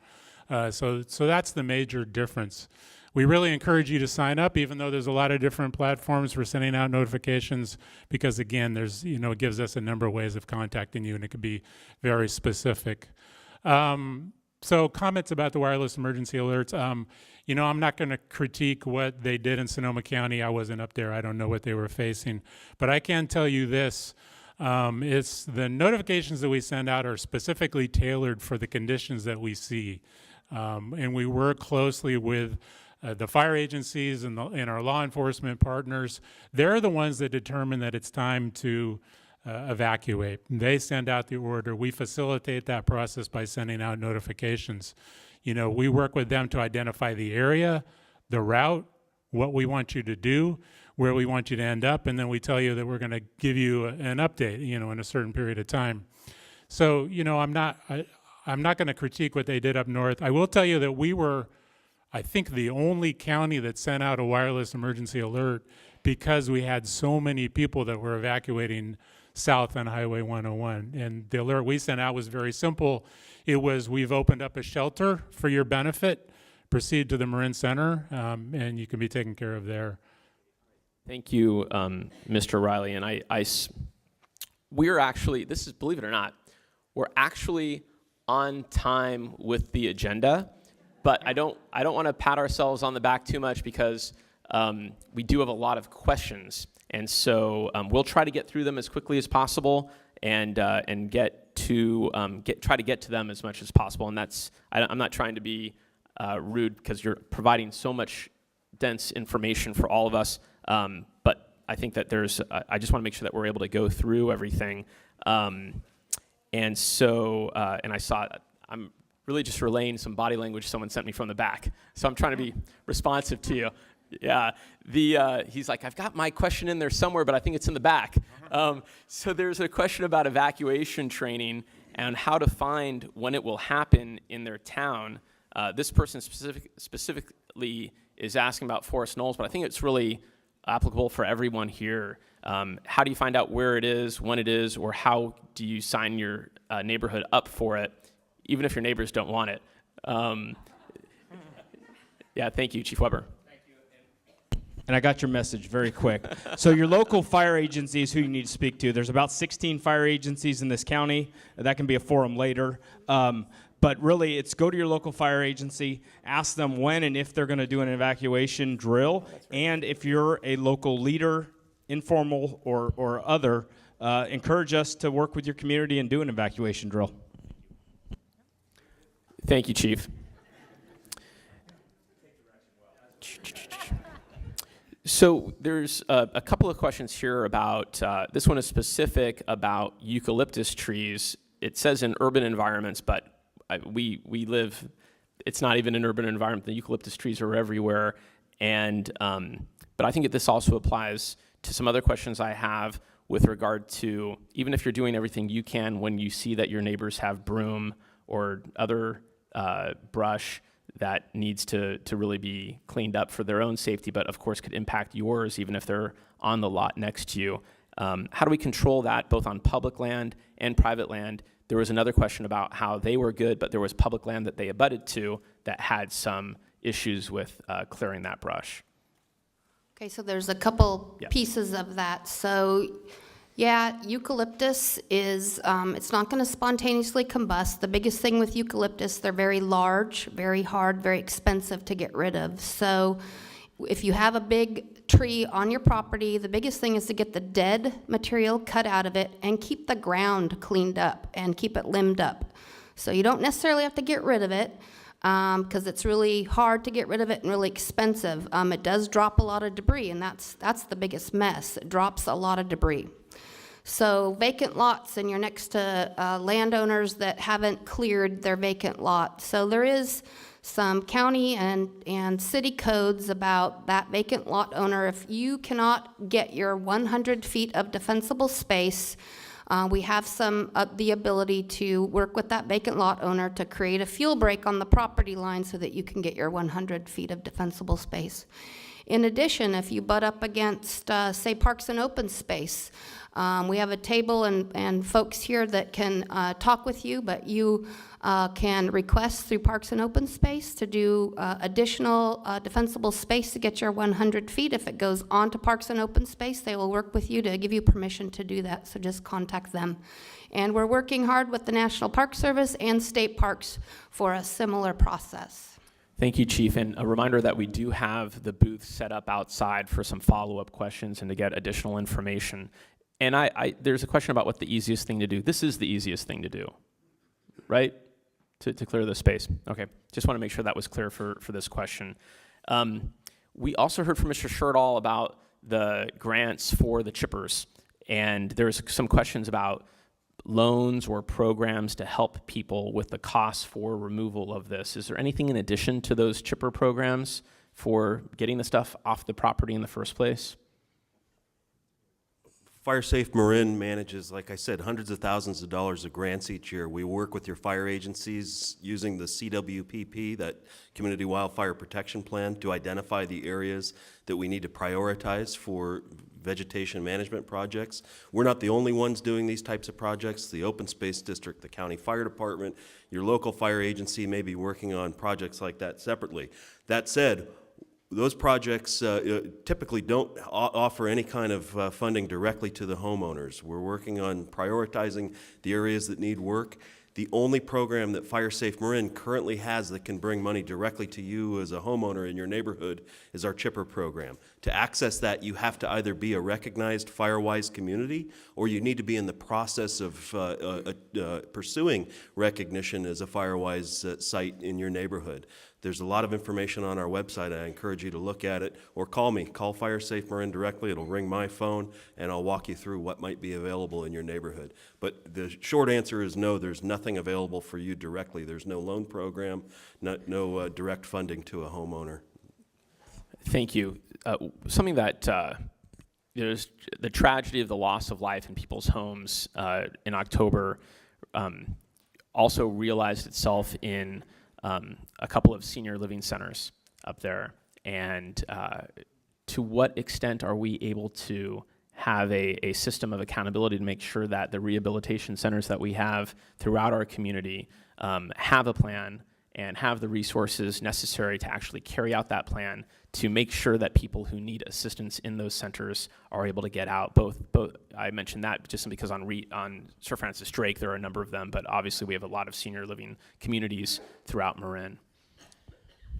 So that's the major difference. We really encourage you to sign up, even though there's a lot of different platforms for sending out notifications, because again, there's, you know, it gives us a number of ways of contacting you, and it can be very specific. So comments about the wireless emergency alerts. You know, I'm not going to critique what they did in Sonoma County. I wasn't up there. I don't know what they were facing. But I can tell you this. It's the notifications that we send out are specifically tailored for the conditions that we see. And we work closely with the fire agencies and our law enforcement partners. They're the ones that determine that it's time to evacuate. They send out the order. We facilitate that process by sending out notifications. You know, we work with them to identify the area, the route, what we want you to do, where we want you to end up, and then we tell you that we're going to give you an update, you know, in a certain period of time. So, you know, I'm not going to critique what they did up north. I will tell you that we were, I think, the only county that sent out a wireless emergency alert because we had so many people that were evacuating south on Highway 101. And the alert we sent out was very simple. It was, we've opened up a shelter for your benefit. Proceed to the Marin Center, and you can be taken care of there. Thank you, Mr. Reilly. And we're actually, this is, believe it or not, we're actually on time with the agenda. But I don't want to pat ourselves on the back too much because we do have a lot of questions, and so we'll try to get through them as quickly as possible and try to get to them as much as possible. And that's I'm not trying to be rude because you're providing so much dense information for all of us. But I think that I just want to make sure that we're able to go through everything. And so and I saw really just relaying some body language someone sent me from the back. So I'm trying to be responsive to you. Yeah, he's like, I've got my question in there somewhere, but I think it's in the back. So there's a question about evacuation training and how to find when it will happen in their town. This person specifically is asking about Forest Knolls, but I think it's really applicable for everyone here. How do you find out where it is, when it is, or how do you sign your neighborhood up for it, even if your neighbors don't want it? Yeah, thank you, Chief Weber. And I got your message very quick. So your local fire agency is who you need to speak to. There's about 16 fire agencies in this county. That can be a forum later. But really, it's go to your local fire agency, ask them when and if they're going to do an evacuation drill, and if you're a local leader, informal or other, encourage us to work with your community and do an evacuation drill. Thank you, Chief. So there's a couple of questions here about, this one is specific about eucalyptus trees. It says in urban environments, but we live, it's not even an urban environment. The eucalyptus trees are everywhere. And, but I think that this also applies to some other questions I have with regard to, even if you're doing everything you can when you see that your neighbors have broom or other brush that needs to really be cleaned up for their own safety, but of course could impact yours even if they're on the lot next to you. How do we control that both on public land and private land? There was another question about how they were good, but there was public land that they abutted to that had some issues with clearing that brush. Okay, so there's a couple pieces of that. So, yeah, eucalyptus is, it's not going to spontaneously combust. The biggest thing with eucalyptus, they're very large, very hard, very expensive to get rid of. So if you have a big tree on your property, the biggest thing is to get the dead material cut out of it and keep the ground cleaned up and keep it limbed up. So you don't necessarily have to get rid of it, because it's really hard to get rid of it and really expensive. It does drop a lot of debris, and that's the biggest mess. It drops a lot of debris. So vacant lots, and you're next to landowners that haven't cleared their vacant lot. So there is some county and city codes about that vacant lot owner. If you cannot get your 100 feet of defensible space, we have the ability to work with that vacant lot owner to create a fuel break on the property line so that you can get your 100 feet of defensible space. In addition, if you butt up against, say, Parks and Open Space, we have a table and folks here that can talk with you, but you can request through Parks and Open Space to do additional defensible space to get your 100 feet. If it goes on to Parks and Open Space, they will work with you to give you permission to do that, so just contact them. And we're working hard with the National Park Service and state parks for a similar process. Thank you, Chief. And a reminder that we do have the booth set up outside for some follow-up questions and to get additional information. And there's a question about what the easiest thing to do. This is the easiest thing to do, right? To clear the space. Okay, just want to make sure that was clear for this question. We also heard from Mr. Shortall about the grants for the chippers. And there's some questions about loans or programs to help people with the costs for removal of this. Is there anything in addition to those chipper programs for getting the stuff off the property in the first place? FIRESafe Marin manages, like I said, hundreds of thousands of dollars of grants each year. We work with your fire agencies using the CWPP, that Community Wildfire Protection Plan, to identify the areas that we need to prioritize for vegetation management projects. We're not the only ones doing these types of projects. The Open Space District, the County Fire Department, your local fire agency may be working on projects like that separately. That said, those projects typically don't offer any kind of funding directly to the homeowners. We're working on prioritizing the areas that need work. The only program that FIRESafe Marin currently has that can bring money directly to you as a homeowner in your neighborhood is our chipper program. To access that, you have to either be a recognized FireWise community, or you need to be in the process of pursuing recognition as a FireWise site in your neighborhood. There's a lot of information on our website. I encourage you to look at it, or call me. Call FireSafe Marin directly. It'll ring my phone, and I'll walk you through what might be available in your neighborhood. But the short answer is no, there's nothing available for you directly. There's no loan program, no direct funding to a homeowner. Thank you. Something that there's the tragedy of the loss of life in people's homes in October also realized itself in a couple of senior living centers up there. And to what extent are we able to have a system of accountability to make sure that the rehabilitation centers that we have throughout our community have a plan and have the resources necessary to actually carry out that plan to make sure that people who need assistance in those centers are able to get out. Both I mentioned that just because on Sir Francis Drake there are a number of them, but obviously we have a lot of senior living communities throughout Marin.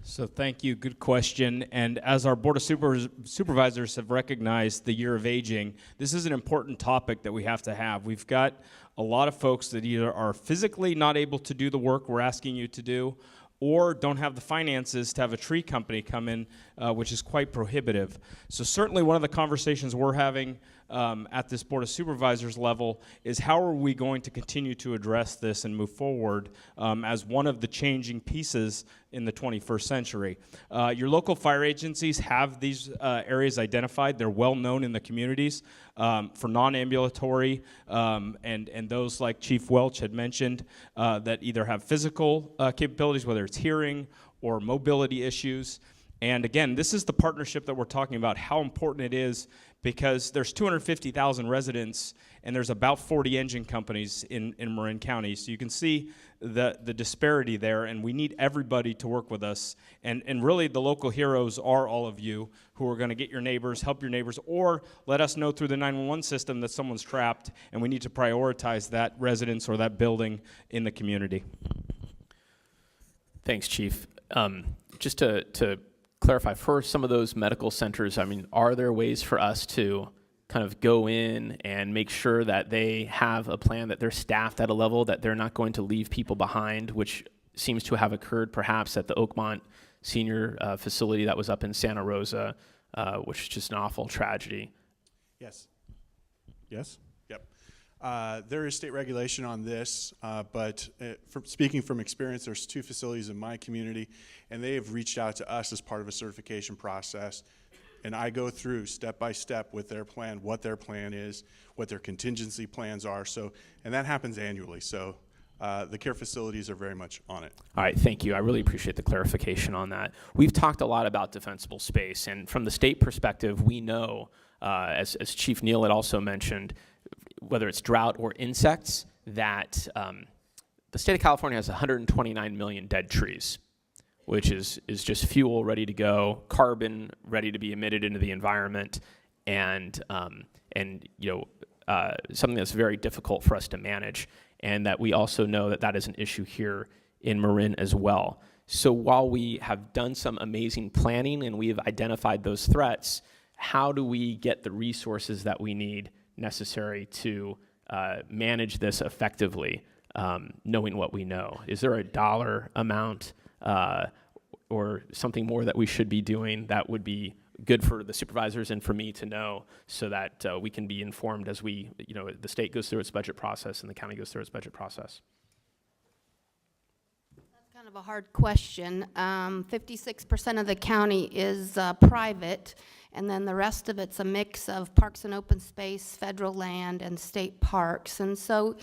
So thank you, good question. And as our Board of Supervisors have recognized the year of aging, this is an important topic that we have to have. We've got a lot of folks that either are physically not able to do the work we're asking you to do, or don't have the finances to have a tree company come in, which is quite prohibitive. So certainly one of the conversations we're having at this Board of Supervisors level is how are we going to continue to address this and move forward as one of the changing pieces in the 21st century. Your local fire agencies have these areas identified. They're well known in the communities for non-ambulatory and those like Chief Welch had mentioned that either have physical capabilities, whether it's hearing or mobility issues. And again, this is the partnership that we're talking about, how important it is, because there's 250,000 residents and there's about 40 engine companies in Marin County. So you can see the disparity there, and we need everybody to work with us. And really the local heroes are all of you who are going to get your neighbors, help your neighbors, or let us know through the 911 system that someone's trapped, and we need to prioritize that residence or that building in the community. Thanks, Chief. Just to clarify, for some of those medical centers, I mean, are there ways for us to kind of go in and make sure that they have a plan, that they're staffed at a level that they're not going to leave people behind, which seems to have occurred perhaps at the Oakmont Senior facility that was up in Santa Rosa, which is just an awful tragedy? Yes. Yes? Yep. There is state regulation on this, but speaking from experience, there's 2 facilities in my community, and they have reached out to us as part of a certification process. And I go through step by step with their plan, what their plan is, what their contingency plans are. So, and that happens annually. So the care facilities are very much on it. All right, thank you. I really appreciate the clarification on that. We've talked a lot about defensible space, and from the state perspective, we know, as Chief Neill had also mentioned, whether it's drought or insects, that the state of California has 129 million dead trees, which is just fuel ready to go, carbon ready to be emitted into the environment, and something that's very difficult for us to manage, and that we also know that that is an issue here in Marin as well. So while we have done some amazing planning and we have identified those threats, how do we get the resources that we need necessary to manage this effectively, knowing what we know? Is there a dollar amount or something more that we should be doing that would be good for the supervisors and for me to know, so that we can be informed as the state goes through its budget process and the county goes through its budget process? That's kind of a hard question. 56% of the county is private, and then the rest of it's a mix of parks and open space, federal land, and state parks. And so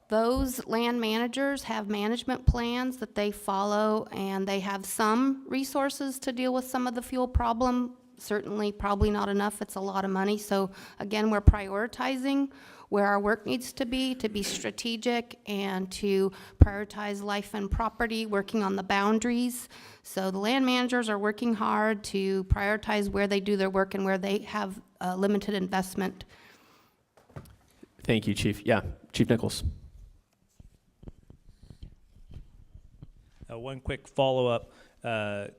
those land managers have management plans that they follow, and they have some resources to deal with some of the fuel problem. Certainly, probably not enough. It's a lot of money. So again, we're prioritizing where our work needs to be strategic and to prioritize life and property, working on the boundaries. So the land managers are working hard to prioritize where they do their work and where they have limited investment. Thank you, Chief. Yeah, Chief Nicholls. One quick follow-up, hot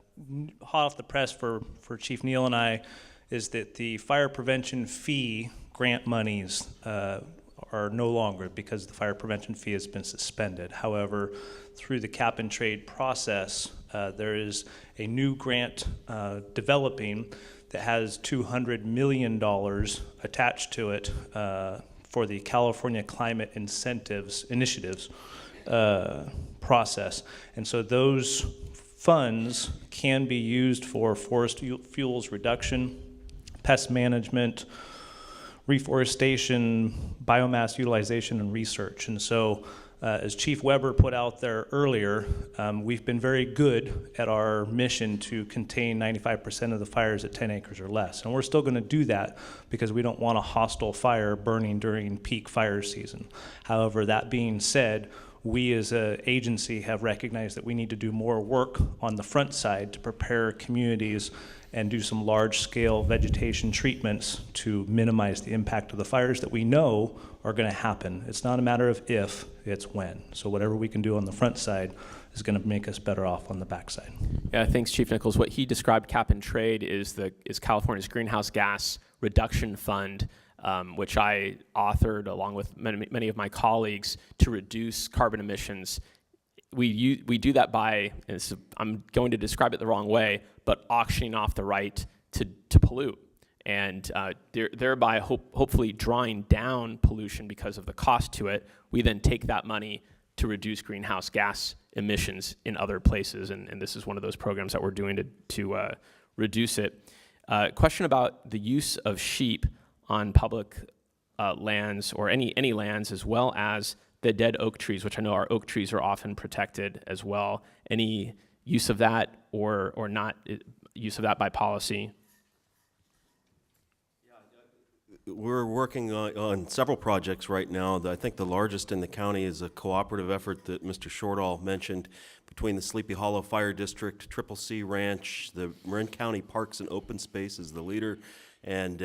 off the press for Chief Neill and I, is that the fire prevention fee grant monies are no longer, because the fire prevention fee has been suspended. However, through the cap and trade process, There is a new grant developing that has $200 million attached to it for the California Climate Initiatives process. And so those funds can be used for forest fuels reduction, pest management, reforestation, biomass utilization, and research. And so as Chief Weber put out there earlier, we've been very good at our mission to contain 95% of the fires at 10 acres or less. And we're still going to do that because we don't want a hostile fire burning during peak fire season. However, that being said, we as an agency have recognized that we need to do more work on the front side to prepare communities and do some large-scale vegetation treatments to minimize the impact of the fires that we know are going to happen. It's not a matter of if, it's when. So whatever we can do on the front side is going to make us better off on the backside. Yeah, thanks, Chief Nicholls. What he described, cap and trade, is California's greenhouse gas reduction fund, which I authored along with many of my colleagues to reduce carbon emissions. We do that by, I'm going to describe it the wrong way, but auctioning off the right to pollute, and thereby hopefully drawing down pollution because of the cost to it. We then take that money to reduce greenhouse gas emissions in other places, and this is one of those programs that we're doing to reduce it. Question about the use of sheep on public lands or any lands, as well as the dead oak trees, which I know our oak trees are often protected as well. Any use of that or not use of that by policy? We're working on several projects right now. I think the largest in the county is a cooperative effort that Mr. Shortall mentioned between the Sleepy Hollow Fire District, Triple C Ranch, the Marin County Parks and Open Space is the leader, and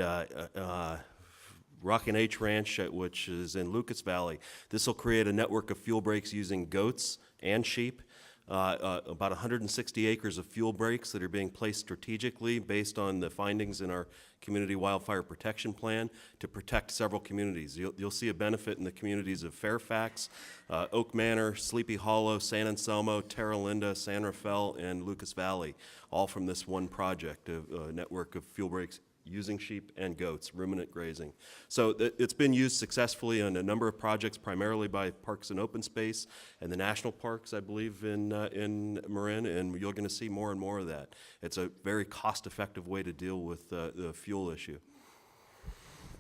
Rock and H Ranch, which is in Lucas Valley. This will create a network of fuel breaks using goats and sheep. About 160 acres of fuel breaks that are being placed strategically based on the findings in our Community Wildfire Protection Plan to protect several communities. You'll see a benefit in the communities of Fairfax, Oak Manor, Sleepy Hollow, San Anselmo, Terra Linda, San Rafael, and Lucas Valley, all from this one project, a network of fuel breaks using sheep and goats, ruminant grazing. So it's been used successfully on a number of projects, primarily by Parks and Open Space and the national parks, I believe, in Marin, and you're going to see more and more of that. It's a very cost-effective way to deal with the fuel issue.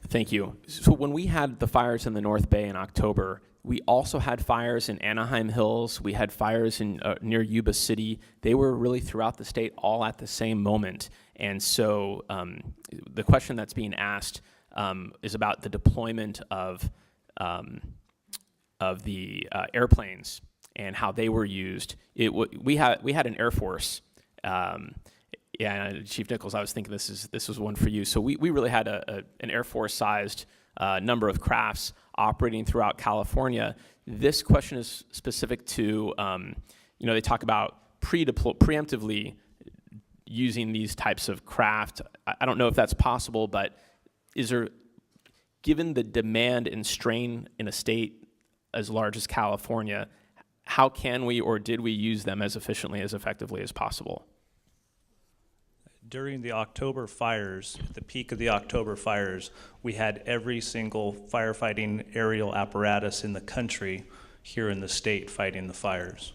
Thank you. So when we had the fires in the North Bay in October, we also had fires in Anaheim Hills. We had fires in near Yuba City. They were really throughout the state, all at the same moment. And so the question that's being asked is about the deployment of the airplanes and how they were used. We had an Air Force. Yeah, Chief Nicholls, I was thinking this was one for you. So we really had an Air Force-sized number of crafts operating throughout California. This question is specific to, they talk about preemptively using these types of craft. I don't know if that's possible, but given the demand and strain in a state as large as California, how can we or did we use them as efficiently, as effectively as possible? During the October fires, the peak of the October fires, we had every single firefighting aerial apparatus in the country here in the state fighting the fires.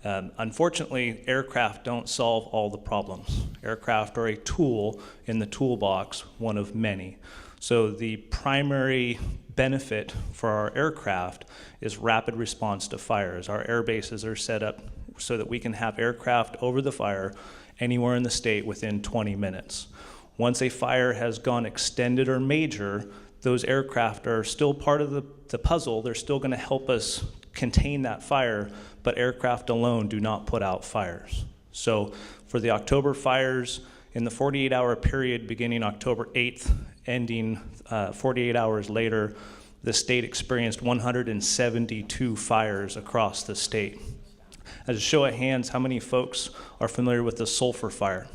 Unfortunately, aircraft don't solve all the problems. Aircraft are a tool in the toolbox, one of many. So the primary benefit for our aircraft is rapid response to fires. Our air bases are set up so that we can have aircraft over the fire anywhere in the state within 20 minutes. Once a fire has gone extended or major, those aircraft are still part of the puzzle. They're still going to help us contain that fire, but aircraft alone do not put out fires. So for the October fires, in the 48-hour period beginning October 8th, ending 48 hours later, the state experienced 172 fires across the state. As a show of hands, how many folks are familiar with the sulfur fire?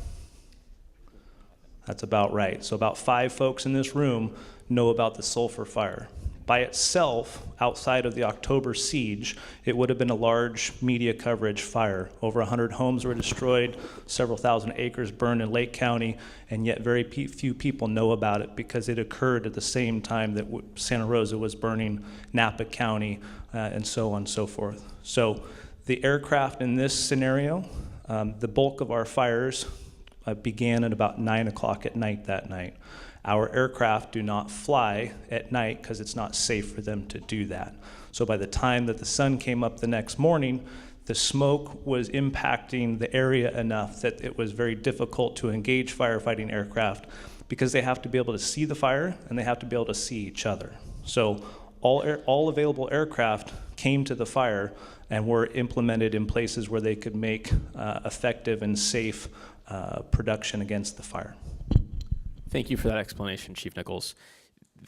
That's about right. So about 5 folks in this room know about the sulfur fire. By itself, outside of the October siege, it would have been a large media coverage fire. Over 100 homes were destroyed, several thousand acres burned in Lake County, and yet very few people know about it because it occurred at the same time that Santa Rosa was burning Napa County, and so on and so forth. So the aircraft in this scenario, the bulk of our fires began at about 9 o'clock at night that night. Our aircraft do not fly at night because it's not safe for them to do that. So by the time that the sun came up the next morning, the smoke was impacting the area enough that it was very difficult to engage firefighting aircraft because they have to be able to see the fire and they have to be able to see each other. So all available aircraft came to the fire and were implemented in places where they could make effective and safe production against the fire. Thank you for that explanation, Chief Nicholls.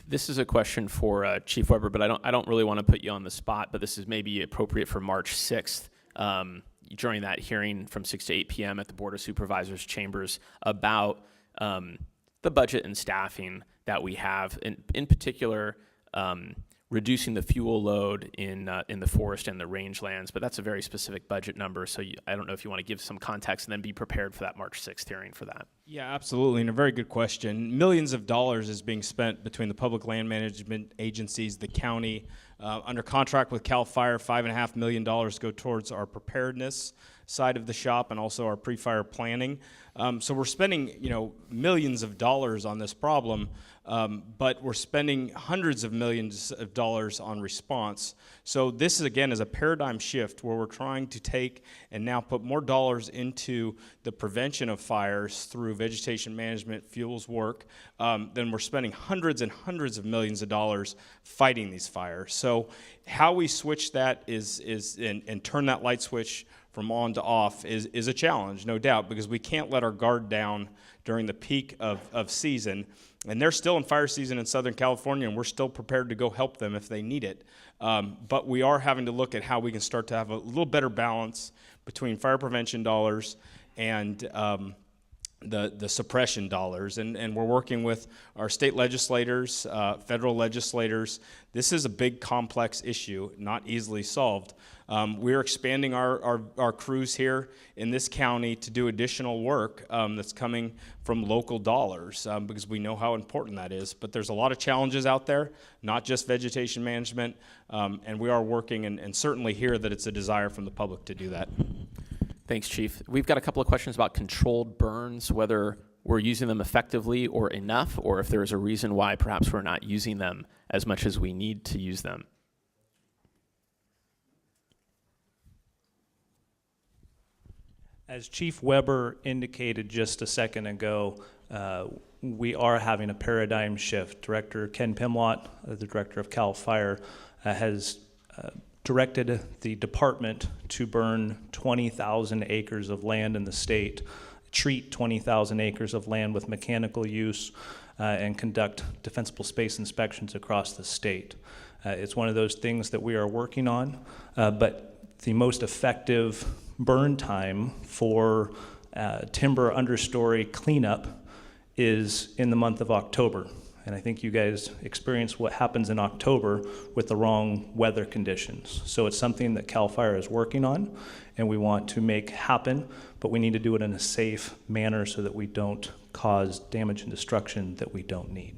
This is a question for Chief Weber, but I don't really want to put you on the spot, but this is maybe appropriate for March 6th, during that hearing from 6 to 8 p.m. at the Board of Supervisors chambers about the budget and staffing that we have, in particular, reducing the fuel load in the forest and the rangelands, but that's a very specific budget number, so I don't know if you want to give some context and then be prepared for that March 6th hearing for that. Yeah, absolutely, and a very good question. Millions of dollars is being spent between the public land management agencies, the county. Under contract with CAL FIRE, $5.5 million go towards our preparedness side of the shop and also our pre-fire planning. So we're spending, millions of dollars on this problem, but we're spending hundreds of millions of dollars on response. So this, again, is a paradigm shift where we're trying to take and now put more dollars into the prevention of fires through vegetation management, fuels work, then we're spending hundreds and hundreds of millions of dollars fighting these fires. So how we switch that and turn that light switch from on to off is a challenge, no doubt, because we can't let our guard down during the peak of season. And they're still in fire season in Southern California, and we're still prepared to go help them if they need it. But we are having to look at how we can start to have a little better balance between fire prevention dollars and the suppression dollars. And we're working with our state legislators, federal legislators. This is a big, complex issue, not easily solved. We're expanding our crews here in this county to do additional work that's coming from local dollars because we know how important that is. But there's a lot of challenges out there, not just vegetation management, and we are working and certainly hear that it's a desire from the public to do that. Thanks, Chief. We've got a couple of questions about controlled burns, whether we're using them effectively or enough, or if there's a reason why perhaps we're not using them as much as we need to use them. As Chief Weber indicated just a second ago, we are having a paradigm shift. Director Ken Pimlott, the director of CAL FIRE, has directed the department to burn 20,000 acres of land in the state, treat 20,000 acres of land with mechanical use, and conduct defensible space inspections across the state. It's one of those things that we are working on, but the most effective burn time for timber understory cleanup is in the month of October. And I think you guys experience what happens in October with the wrong weather conditions. So it's something that CAL FIRE is working on and we want to make happen, but we need to do it in a safe manner so that we don't cause damage and destruction that we don't need.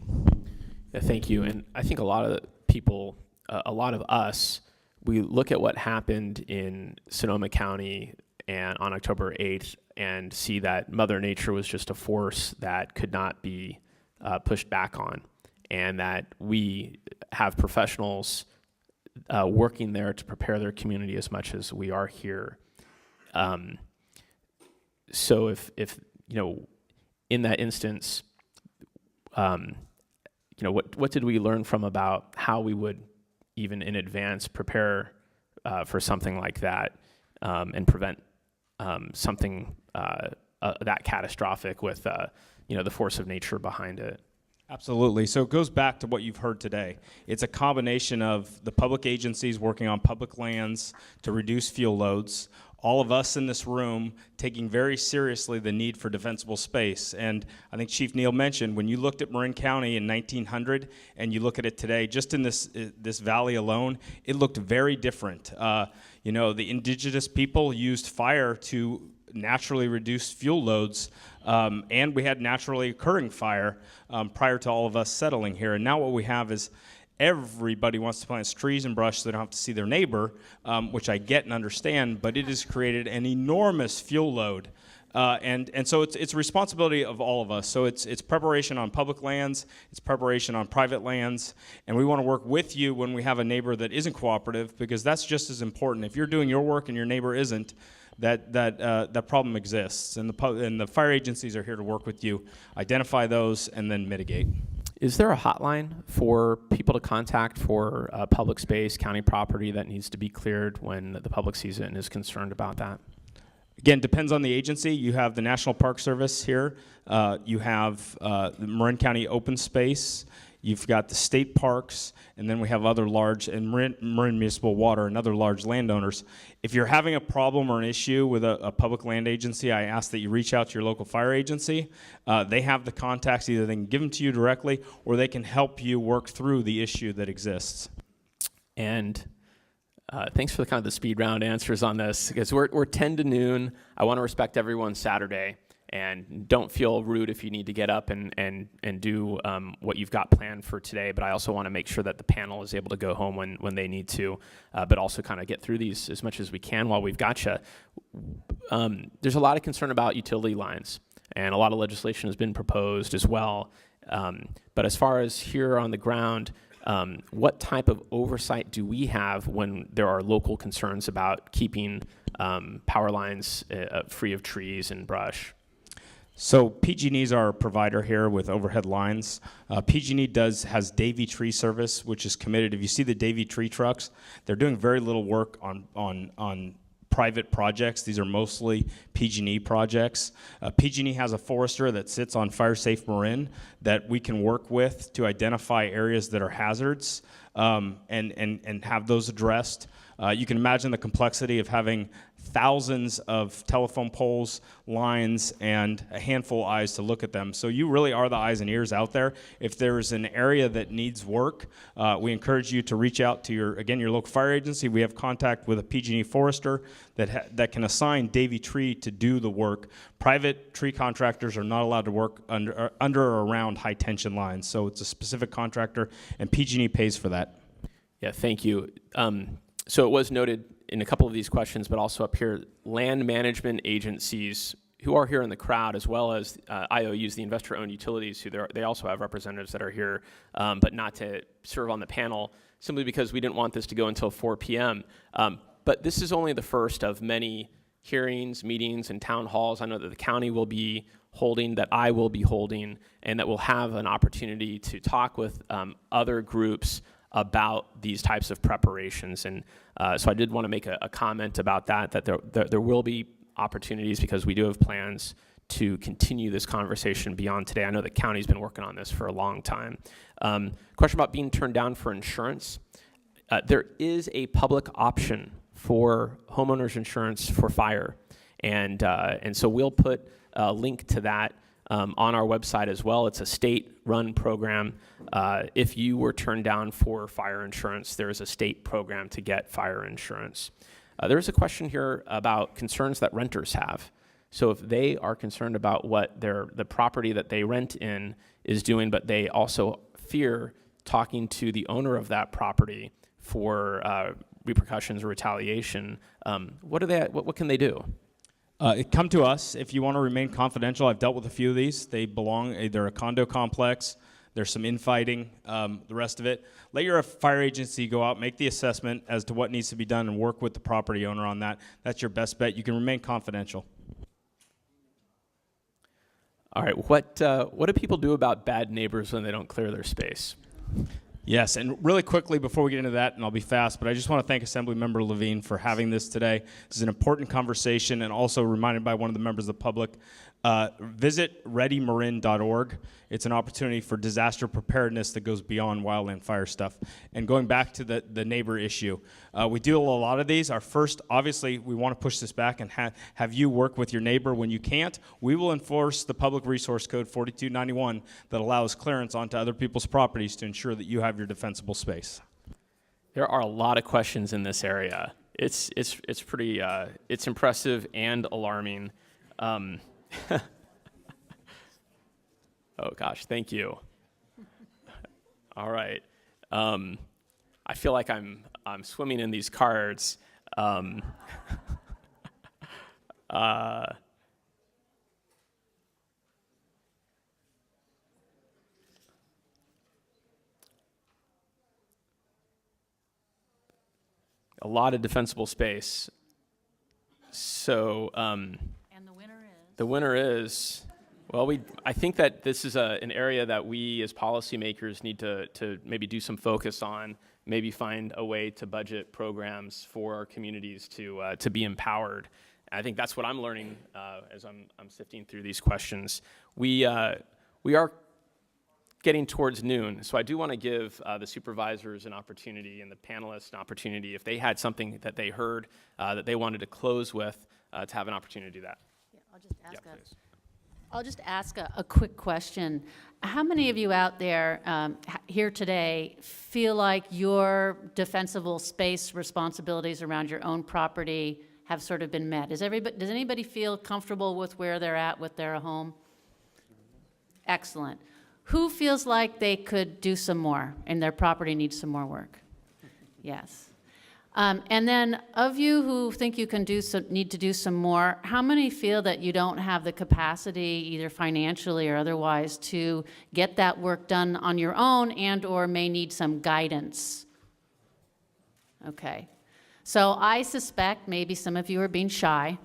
Yeah, thank you. And I think a lot of people, a lot of us, we look at what happened in Sonoma County and on October 8th and see that Mother Nature was just a force that could not be pushed back on, and that we have professionals working there to prepare their community as much as we are here. So if in that instance, what did we learn from about how we would even in advance prepare for something like that and prevent something that catastrophic with the force of nature behind it? Absolutely. So it goes back to what you've heard today. It's a combination of the public agencies working on public lands to reduce fuel loads, all of us in this room taking very seriously the need for defensible space. And I think Chief Neill mentioned, when you looked at Marin County in 1900 and you look at it today, just in this valley alone, it looked very different. You know, the indigenous people used fire to naturally reduce fuel loads, and we had naturally occurring fire prior to all of us settling here. And now what we have is everybody wants to plant trees and brush so they don't have to see their neighbor, which I get and understand, but it has created an enormous fuel load. And so it's a responsibility of all of us. So it's preparation on public lands, it's preparation on private lands, and we want to work with you when we have a neighbor that isn't cooperative, because that's just as important. If you're doing your work and your neighbor isn't, that problem exists, and the fire agencies are here to work with you, identify those, and then mitigate. Is there a hotline for people to contact for public space, county property that needs to be cleared when the public sees it and is concerned about that? Again, depends on the agency. You have the National Park Service here. You have the Marin County Open Space. You've got the state parks, and then we have other large, and Marin Municipal Water and other large landowners. If you're having a problem or an issue with a public land agency, I ask that you reach out to your local fire agency. They have the contacts. Either they can give them to you directly, or they can help you work through the issue that exists. And thanks for the speed round answers on this, because we're 10 to noon. I want to respect everyone's Saturday. And don't feel rude if you need to get up and do what you've got planned for today. But I also want to make sure that the panel is able to go home when they need to, but also kind of get through these as much as we can while we've got you. There's a lot of concern about utility lines, and a lot of legislation has been proposed as well. But as far as here on the ground, what type of oversight do we have when there are local concerns about keeping power lines free of trees and brush? So PG&E is our provider here with overhead lines. PG&E has Davy Tree Service, which is committed. If you see the Davy Tree trucks, they're doing very little work on private projects. These are mostly PG&E projects. PG&E has a forester that sits on FIRESafe Marin that we can work with to identify areas that are hazards and have those addressed. You can imagine the complexity of having thousands of telephone poles, lines, and a handful of eyes to look at them. So you really are the eyes and ears out there. If there's an area that needs work, we encourage you to reach out to your local fire agency. We have contact with a PG&E forester that can assign Davy Tree to do the work. Private tree contractors are not allowed to work under or around high tension lines. So it's a specific contractor, and PG&E pays for that. Yeah, thank you. So it was noted in a couple of these questions, but also up here, land management agencies who are here in the crowd, as well as IOUs, the investor-owned utilities, they also have representatives that are here, but not to serve on the panel, simply because we didn't want this to go until 4 p.m. But this is only the first of many hearings, meetings, and town halls I know that the county will be holding, that I will be holding, and that we'll have an opportunity to talk with other groups about these types of preparations. And so I did want to make a comment about that there will be opportunities, because we do have plans to continue this conversation beyond today. I know the county's been working on this for a long time. Question about being turned down for insurance. There is a public option for homeowners insurance for fire. And so we'll put a link to that on our website as well. It's a state-run program. If you were turned down for fire insurance, there is a state program to get fire insurance. There's a question here about concerns that renters have. So if they are concerned about what the property that they rent in is doing, but they also fear talking to the owner of that property for repercussions or retaliation, what can they do? Come to us if you want to remain confidential. I've dealt with a few of these. They're a condo complex. There's some infighting, the rest of it. Let your fire agency go out, make the assessment as to what needs to be done, and work with the property owner on that. That's your best bet. You can remain confidential. All right, what do people do about bad neighbors when they don't clear their space? Yes, and really quickly before we get into that, and I'll be fast, but I just want to thank Assemblymember Levine for having this today. This is an important conversation, and also reminded by one of the members of the public. Visit readymarin.org. It's an opportunity for disaster preparedness that goes beyond wildland fire stuff. And going back to the neighbor issue, we do a lot of these. Our first, obviously, we want to push this back and have you work with your neighbor. When you can't, we will enforce the Public Resource Code 4291 that allows clearance onto other people's properties to ensure that you have your defensible space. There are a lot of questions in this area. It's pretty, it's impressive and alarming. Oh gosh, thank you. All right. I feel like I'm swimming in these cards. A lot of defensible space. So, And the winner is? the winner is, well, I think that this is an area that we as policymakers need to maybe do some focus on, maybe find a way to budget programs for our communities to be empowered. And I think that's what I'm learning as I'm sifting through these questions. We are getting towards noon, so I do want to give the supervisors an opportunity and the panelists an opportunity, if they had something that they heard that they wanted to close with, to have an opportunity to do that. Yeah, I'll just ask please. I'll just ask a quick question. How many of you out there here today feel like your defensible space responsibilities around your own property have sort of been met? Does anybody feel comfortable with where they're at with their home? Excellent. Who feels like they could do some more and their property needs some more work? Yes. And then of you who think you can need to do some more, how many feel that you don't have the capacity, either financially or otherwise, to get that work done on your own and or may need some guidance? Okay. So I suspect maybe some of you are being shy.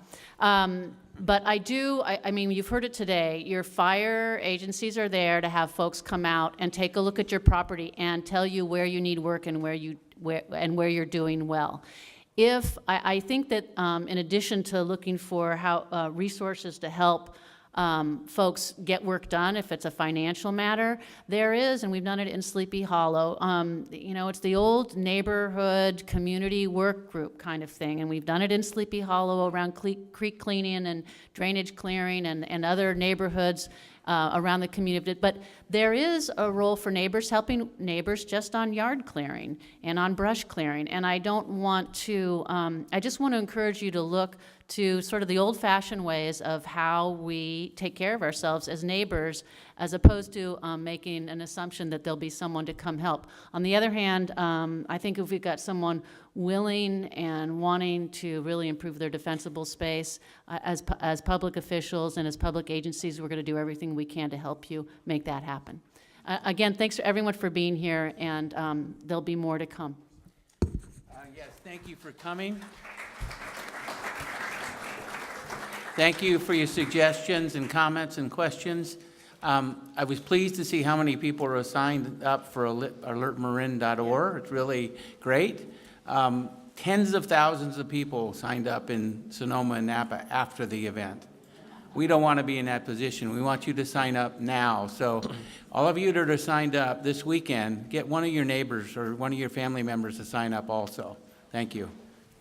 But I mean, you've heard it today. Your fire agencies are there to have folks come out and take a look at your property and tell you where you need work and where you're doing well. I think that in addition to looking for how resources to help folks get work done, if it's a financial matter, there is, and we've done it in Sleepy Hollow, it's the old neighborhood community work group kind of thing, and we've done it in Sleepy Hollow around creek cleaning and drainage clearing and other neighborhoods around the community. But there is a role for neighbors, helping neighbors just on yard clearing and on brush clearing, and I don't want to, I just want to encourage you to look to sort of the old-fashioned ways of how we take care of ourselves as neighbors, as opposed to making an assumption that there'll be someone to come help. On the other hand, I think if we've got someone willing and wanting to really improve their defensible space, as public officials and as public agencies, we're going to do everything we can to help you make that happen. Again, thanks to everyone for being here, and there'll be more to come. Yes, thank you for coming. Thank you for your suggestions and comments and questions. I was pleased to see how many people are signed up for alertmarin.org. It's really great. Tens of thousands of people signed up in Sonoma and Napa after the event. We don't want to be in that position. We want you to sign up now. So all of you that are signed up this weekend, get one of your neighbors or one of your family members to sign up also. Thank you.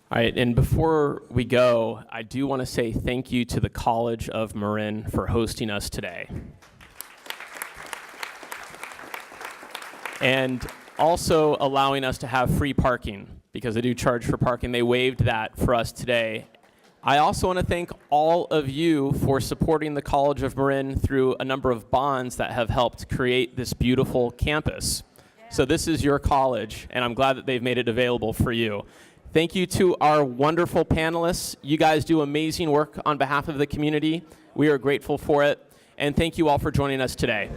All right, and before we go, I do want to say thank you to the College of Marin for hosting us today. And also allowing us to have free parking, because they do charge for parking. They waived that for us today. I also want to thank all of you for supporting the College of Marin through a number of bonds that have helped create this beautiful campus. So this is your college, and I'm glad that they've made it available for you. Thank you to our wonderful panelists. You guys do amazing work on behalf of the community. We are grateful for it. And thank you all for joining us today.